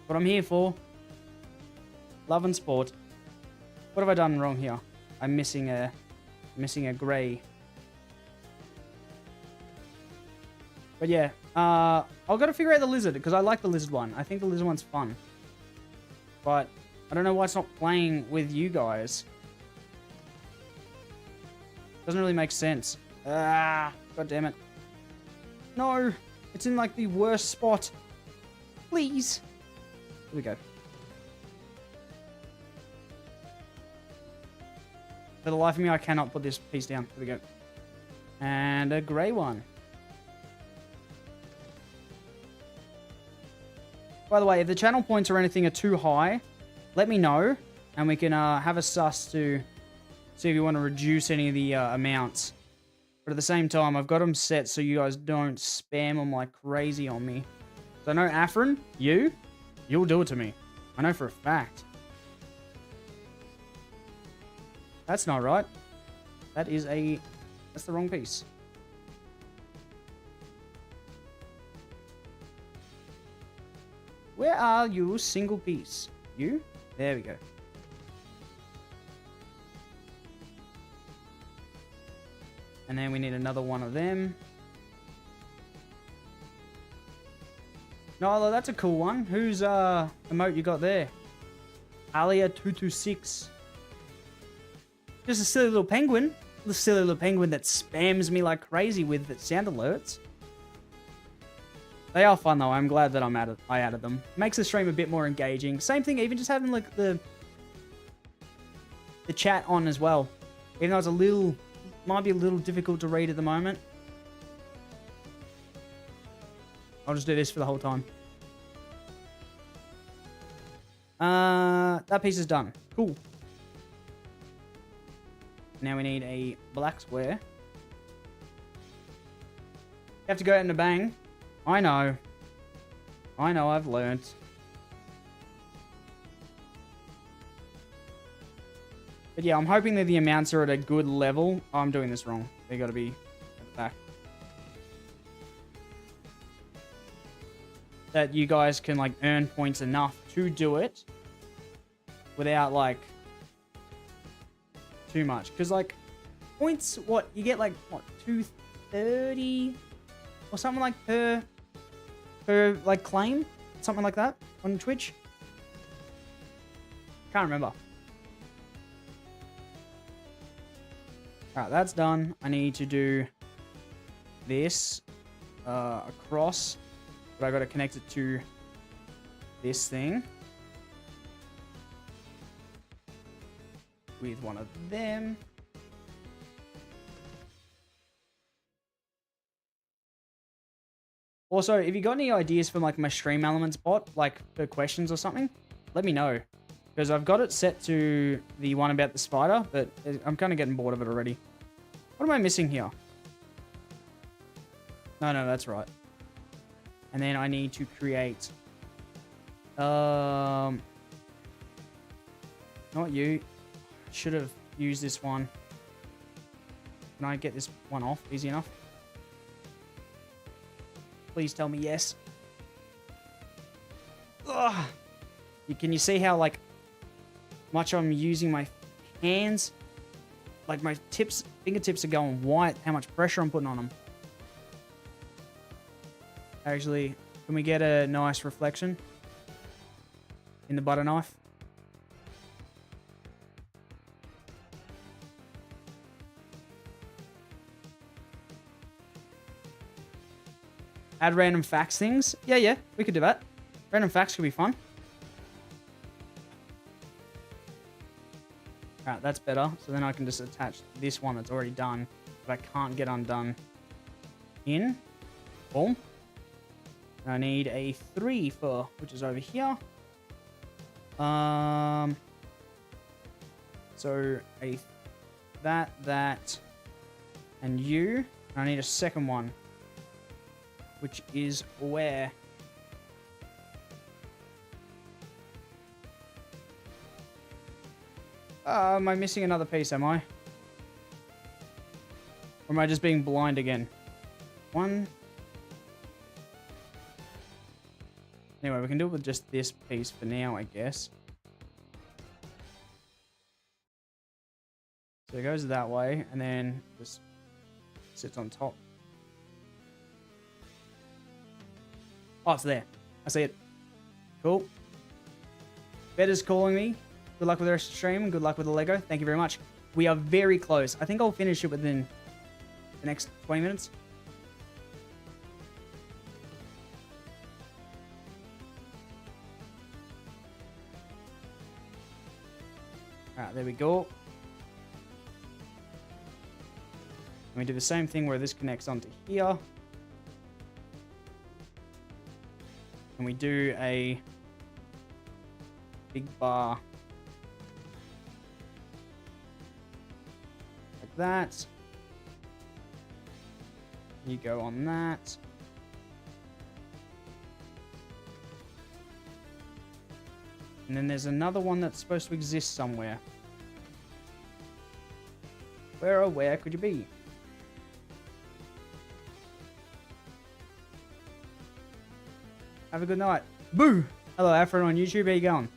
What I'm here for. Love and sport. What have I done wrong here? I'm missing a grey. But yeah, I've got to figure out the lizard because I like the lizard one. I think the lizard one's fun. But I don't know why it's not playing with you guys. Doesn't really make sense. Ah, god damn it. No, it's in like the worst spot. Please. Here we go. For the life of me, I cannot put this piece down. Here we go. And a grey one. By the way, if the channel points or anything are too high, let me know. And we can have a suss to see if you want to reduce any of the amounts. But at the same time, I've got them set so you guys don't spam them like crazy on me. So I know Afrin, you'll do it to me. I know for a fact. That's not right. That's the wrong piece. Where are you, single piece? You? There we go. And then we need another one of them. No, that's a cool one. Whose emote you got there? Alia226. Just a silly little penguin. The silly little penguin that spams me like crazy with the sound alerts. They are fun though. I'm glad that I added them. Makes the stream a bit more engaging. Same thing, even just having like the chat on as well. Even though it's might be a little difficult to read at the moment. I'll just do this for the whole time. That piece is done. Cool. Now we need a black square. You have to go out in a bang. I know. I've learned. But yeah, I'm hoping that the amounts are at a good level. Oh, I'm doing this wrong. They got to be at the back. That you guys can like earn points enough to do it without like too much. Because like points, what you get like what 230 or something like per like claim, something like that on Twitch. Can't remember. Alright, that's done. I need to do this across, but I got to connect it to this thing with one of them. Also, if you got any ideas for like my stream elements bot, like for questions or something, let me know. Because I've got it set to the one about the spider, but I'm kind of getting bored of it already. What am I missing here? No, that's right. And then I need to create... Not you. Should have used this one. Can I get this one off easy enough? Please tell me yes. Ugh. Can you see how like much I'm using my hands? Like my fingertips are going white. How much pressure I'm putting on them. Actually, can we get a nice reflection in the butter knife? Add random facts things. Yeah, we could do that. Random facts could be fun. Alright, that's better. So then I can just attach this one that's already done, but I can't get undone in. Boom. And I need a 3 for, which is over here. So that, and you. And I need a second one, which is where? Am I missing another piece, am I? Or am I just being blind again? One. Anyway, we can do it with just this piece for now, I guess. So it goes that way, and then just sits on top. Oh, it's there. I see it. Cool. Better's calling me. Good luck with the rest of the stream, and good luck with the Lego. Thank you very much. We are very close. I think I'll finish it within the next 20 minutes. Alright, there we go. And we do the same thing where this connects onto here. And we do a big bar like that. You go on that. And then there's another one that's supposed to exist somewhere. Where could you be? Have a good night. Boo! Hello, Afro on YouTube. How you going?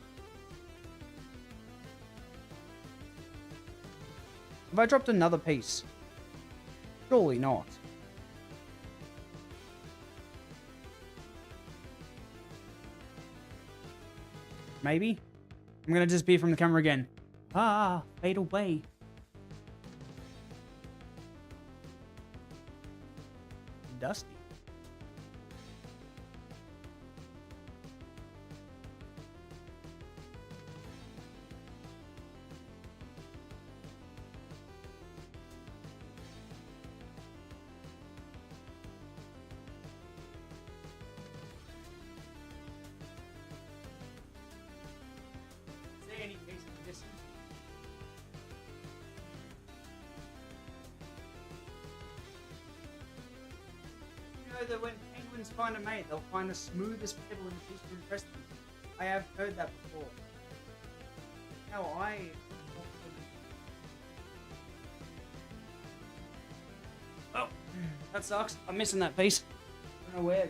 Have I dropped another piece? Surely not. Maybe? I'm gonna disappear from the camera again. Ah, fade away. Dusty. Is there any piece of distance? You know that when penguins find a mate, they'll find the smoothest pebble in the fish to impress them. I have heard that before. Now Oh, that sucks. I'm missing that piece. I don't know where.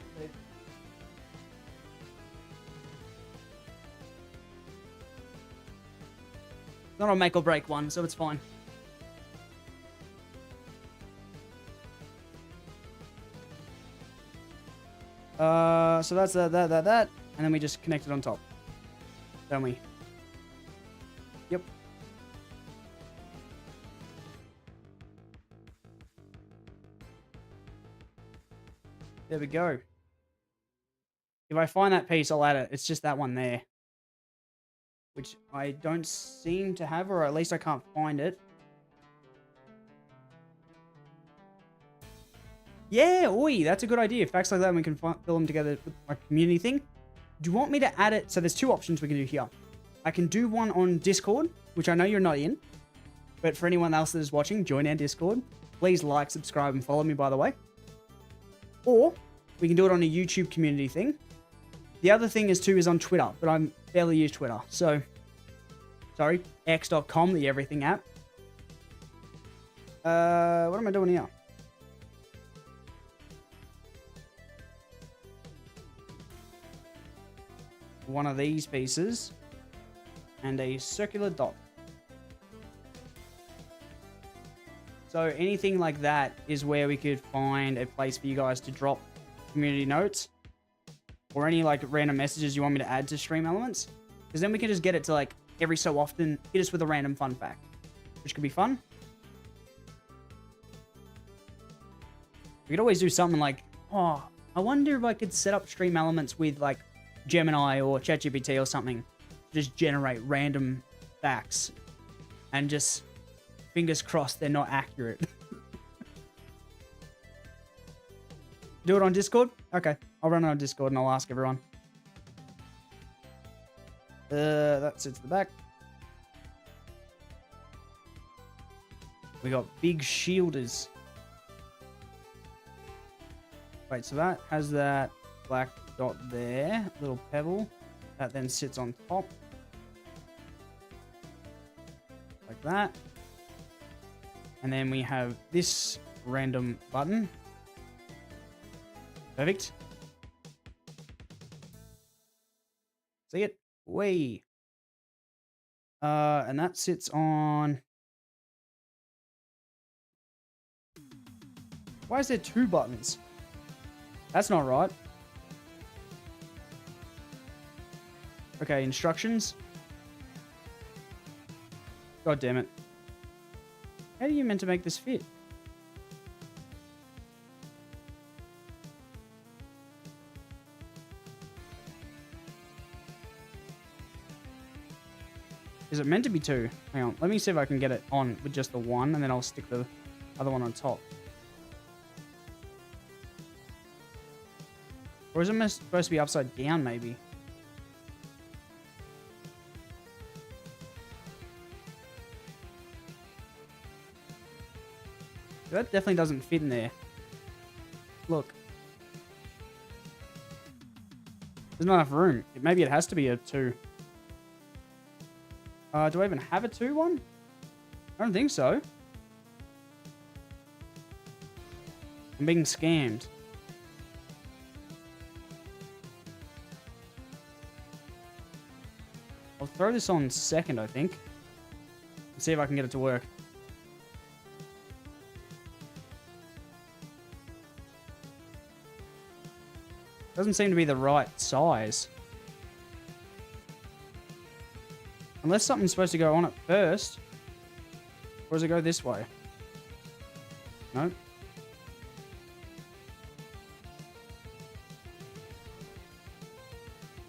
It's not a make or break one, so it's fine. So that's that, and then we just connect it on top, don't we? Yep. There we go. If I find that piece, I'll add it. It's just that one there, which I don't seem to have, or at least I can't find it. Yeah, oi, that's a good idea. Facts like that, and we can fill them together with our community thing. Do you want me to add it? So there's two options we can do here. I can do one on Discord, which I know you're not in, but for anyone else that is watching, join our Discord. Please like, subscribe, and follow me, by the way. Or we can do it on a YouTube community thing. The other thing is on Twitter, but I barely use Twitter. So, sorry, x.com, the everything app. What am I doing here? One of these pieces and a circular dot. So anything like that is where we could find a place for you guys to drop community notes or any like random messages you want me to add to stream elements, because then we can just get it to like every so often hit us with a random fun fact, which could be fun. We could always do something like, oh, I wonder if I could set up stream elements with like Gemini or ChatGPT or something, just generate random facts and just fingers crossed they're not accurate. Do it on Discord? Okay, I'll run it on Discord and I'll ask everyone. That sits at the back. We got big shielders. Wait, so that has that black dot there, little pebble that then sits on top like that, and then we have this random button. Perfect. See it? Way. And that sits on. Why is there two buttons? That's not right. Okay, instructions. God damn it. How are you meant to make this fit? Is it meant to be two? Hang on, let me see if I can get it on with just the one, and then I'll stick the other one on top. Or is it supposed to be upside down, maybe? That definitely doesn't fit in there. Look. There's not enough room. Maybe it has to be a 2. Do I even have a 2 one? I don't think so. I'm being scammed. I'll throw this on second, I think. And see if I can get it to work. Doesn't seem to be the right size. Unless something's supposed to go on it first. Or does it go this way? No.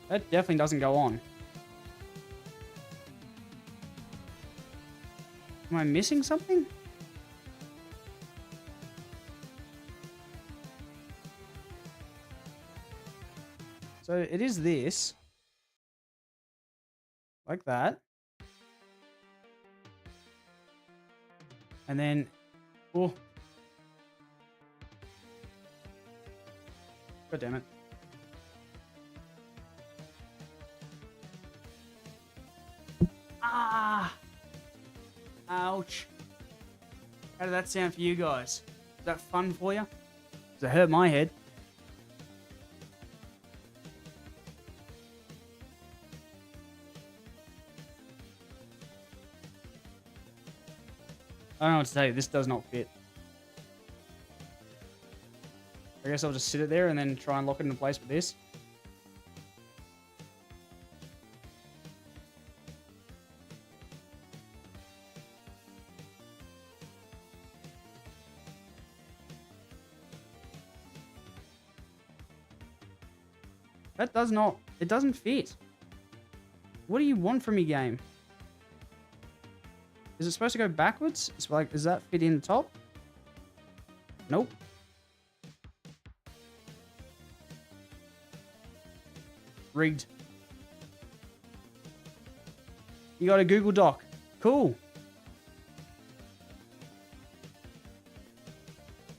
That definitely doesn't go on. Am I missing something? So it is this. Like that. And then... Oh. God damn it. Ah! Ouch. How did that sound for you guys? Is that fun for you? Does it hurt my head? I don't know what to tell you. This does not fit. I guess I'll just sit it there and then try and lock it into place with this. That does not... It doesn't fit. What do you want from me, game? Is it supposed to go backwards? It's like, does that fit in the top? Nope. Rigged. You got a Google Doc. Cool.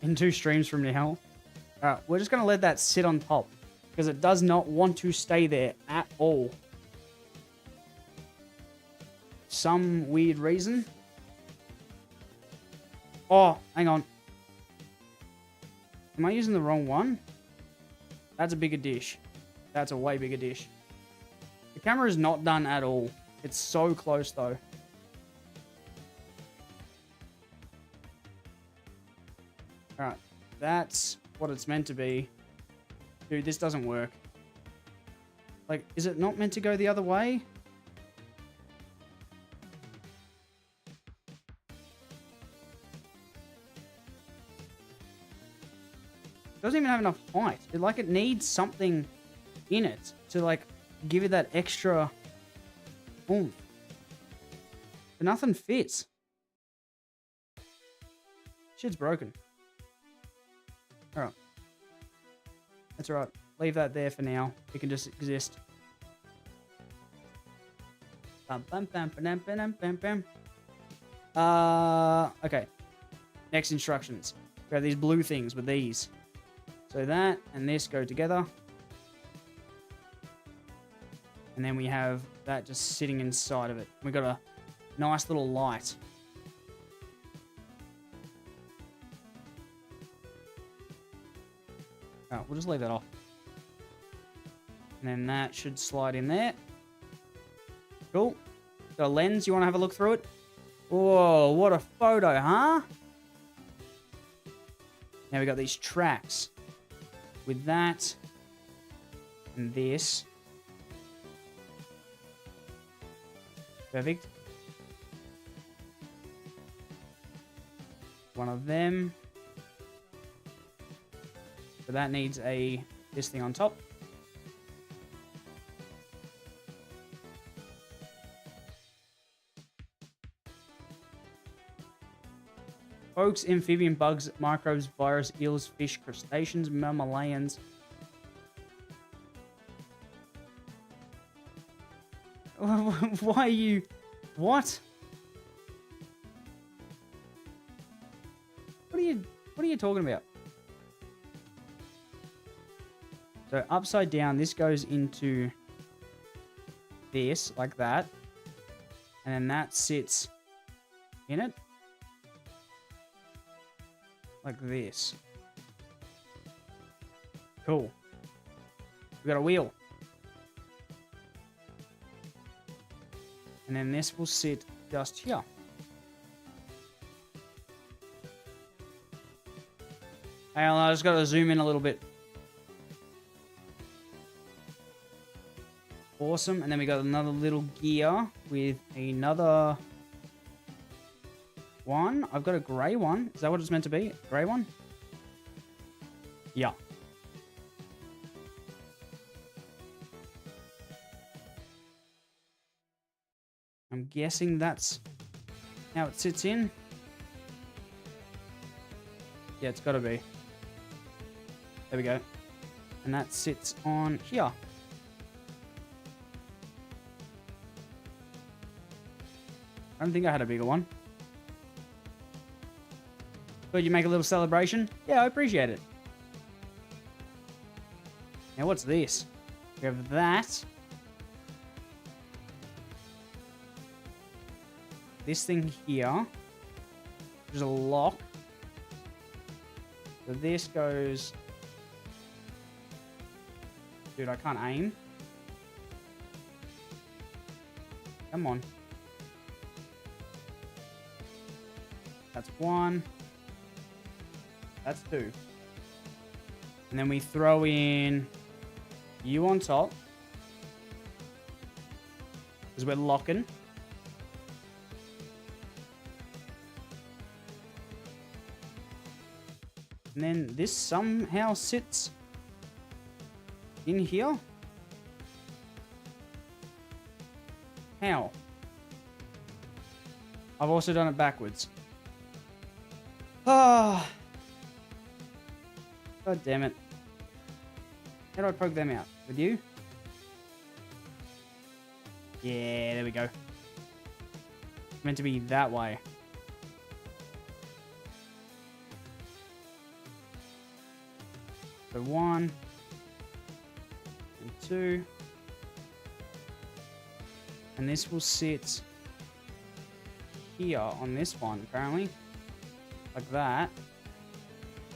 In 2 streams from now. Alright, we're just going to let that sit on top. Because it does not want to stay there at all. Some weird reason. Oh, hang on. Am I using the wrong one? That's a bigger dish. That's a way bigger dish. The camera is not done at all. It's so close though. Alright, that's what it's meant to be. Dude, this doesn't work. Like, is it not meant to go the other way? Doesn't even have enough height. It needs something in it to like give it that extra oomph. But nothing fits. Shit's broken. Alright. That's alright. Leave that there for now. It can just exist. Okay. Next instructions. We have these blue things with these. So that and this go together. And then we have that just sitting inside of it. We got a nice little light. Oh, we'll just leave that off. And then that should slide in there. Cool. Got a lens. You want to have a look through it? Whoa, what a photo, huh? Now we got these tracks. With that and this. Perfect. One of them. So that needs this thing on top. Folks, amphibian, bugs, microbes, virus, eels, fish, crustaceans, mammalians. Why are you... What? What are you talking about? So upside down, this goes into this, like that. And then that sits in it. Like this. Cool. We got a wheel. And then this will sit just here. Hang on, I just got to zoom in a little bit. Awesome. And then we got another little gear with another one. I've got a grey one. Is that what it's meant to be? Grey one? Yeah. I'm guessing that's how it sits in. Yeah, it's got to be. There we go. And that sits on here. I don't think I had a bigger one. But you make a little celebration? Yeah, I appreciate it. Now, what's this? We have that. This thing here. There's a lock. So this goes... Dude, I can't aim. Come on. That's one. That's two. And then we throw in you on top. Because we're locking. And then this somehow sits in here. How? I've also done it backwards. Ah. God damn it. How do I poke them out? With you? Yeah, there we go. It's meant to be that way. So 1 and 2. And this will sit here on this one, apparently. Like that.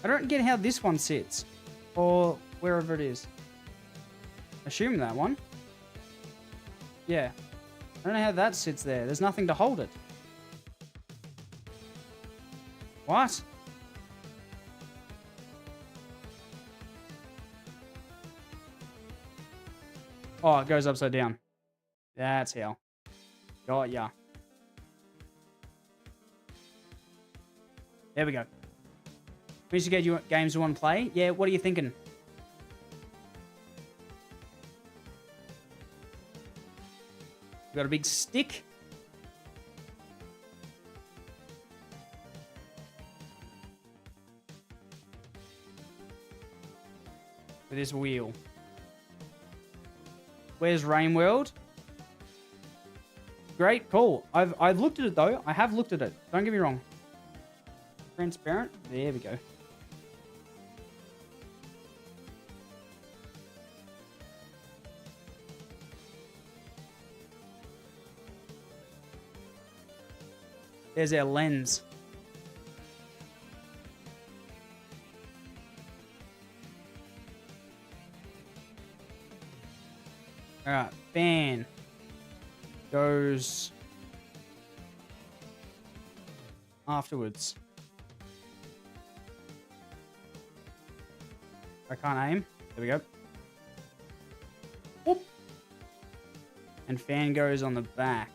I don't get how this one sits. Or wherever it is. Assume that one. Yeah. I don't know how that sits there. There's nothing to hold it. What? Oh, it goes upside down. That's how. Got ya. There we go. We should get you games you want to play. Yeah, what are you thinking? You got a big stick. With this wheel. Where's Rain World? Great, cool. I've looked at it though. I have looked at it. Don't get me wrong. Transparent. There we go. There's our lens. Alright, fan goes afterwards. I can't aim. There we go. Whoop. And fan goes on the back.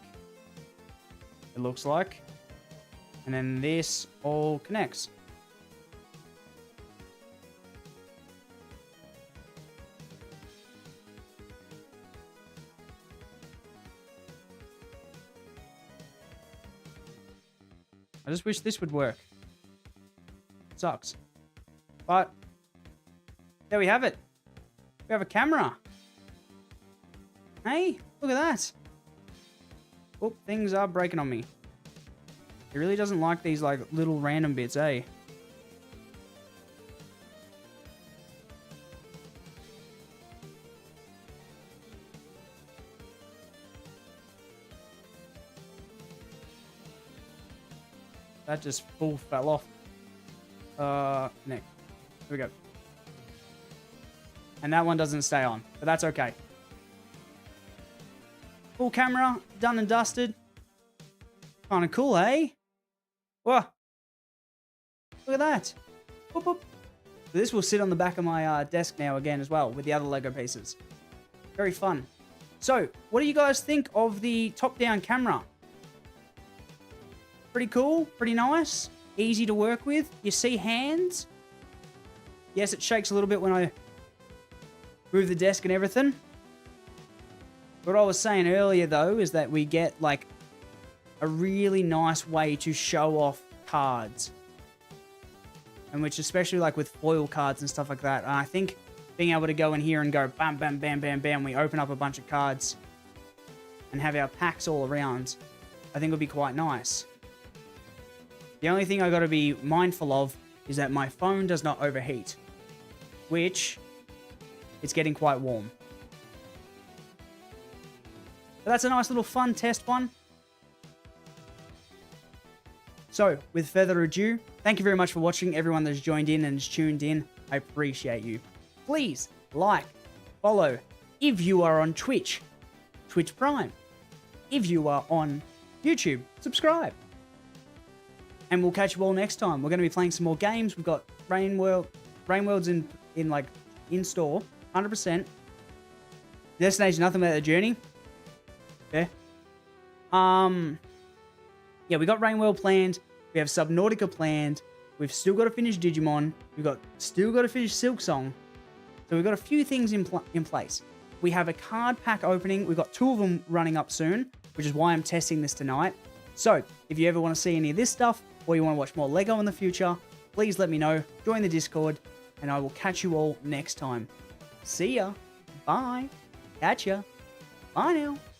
It looks like. And then this all connects. I just wish this would work. Sucks. But there we have it. We have a camera. Hey, look at that. Oh, things are breaking on me. He really doesn't like these like little random bits, eh? That just full fell off. Nick. Here we go. And that one doesn't stay on, but that's okay. Full camera, done and dusted. Kind of cool, eh? Whoa. Look at that. Whoop, whoop. So this will sit on the back of my desk now again as well with the other Lego pieces. Very fun. So, what do you guys think of the top-down camera? Pretty cool, pretty nice, easy to work with. You see hands. Yes, it shakes a little bit when I move the desk and everything. What I was saying earlier, though, is that we get, like, a really nice way to show off cards. And which, especially, like, with foil cards and stuff like that, I think being able to go in here and go bam, bam, bam, bam, bam, we open up a bunch of cards and have our packs all around, I think would be quite nice. The only thing I got to be mindful of is that my phone does not overheat, which it's getting quite warm. But that's a nice little fun test one. So, with further ado, thank you very much for watching, everyone that's joined in and has tuned in. I appreciate you. Please like, follow. If you are on Twitch, Twitch Prime. If you are on YouTube, subscribe. And we'll catch you all next time. We're going to be playing some more games. We've got Rainworld's in store, 100%. Destination, nothing about the journey. Yeah. Yeah, we got Rainworld planned. We have Subnautica planned. We've still got to finish Digimon. Still got to finish Silksong. So we've got a few things in place. We have a card pack opening. We've got 2 of them running up soon, which is why I'm testing this tonight. So if you ever want to see any of this stuff, or you want to watch more Lego in the future, please let me know. Join the Discord, and I will catch you all next time. See ya. Bye. Catch ya. Bye now.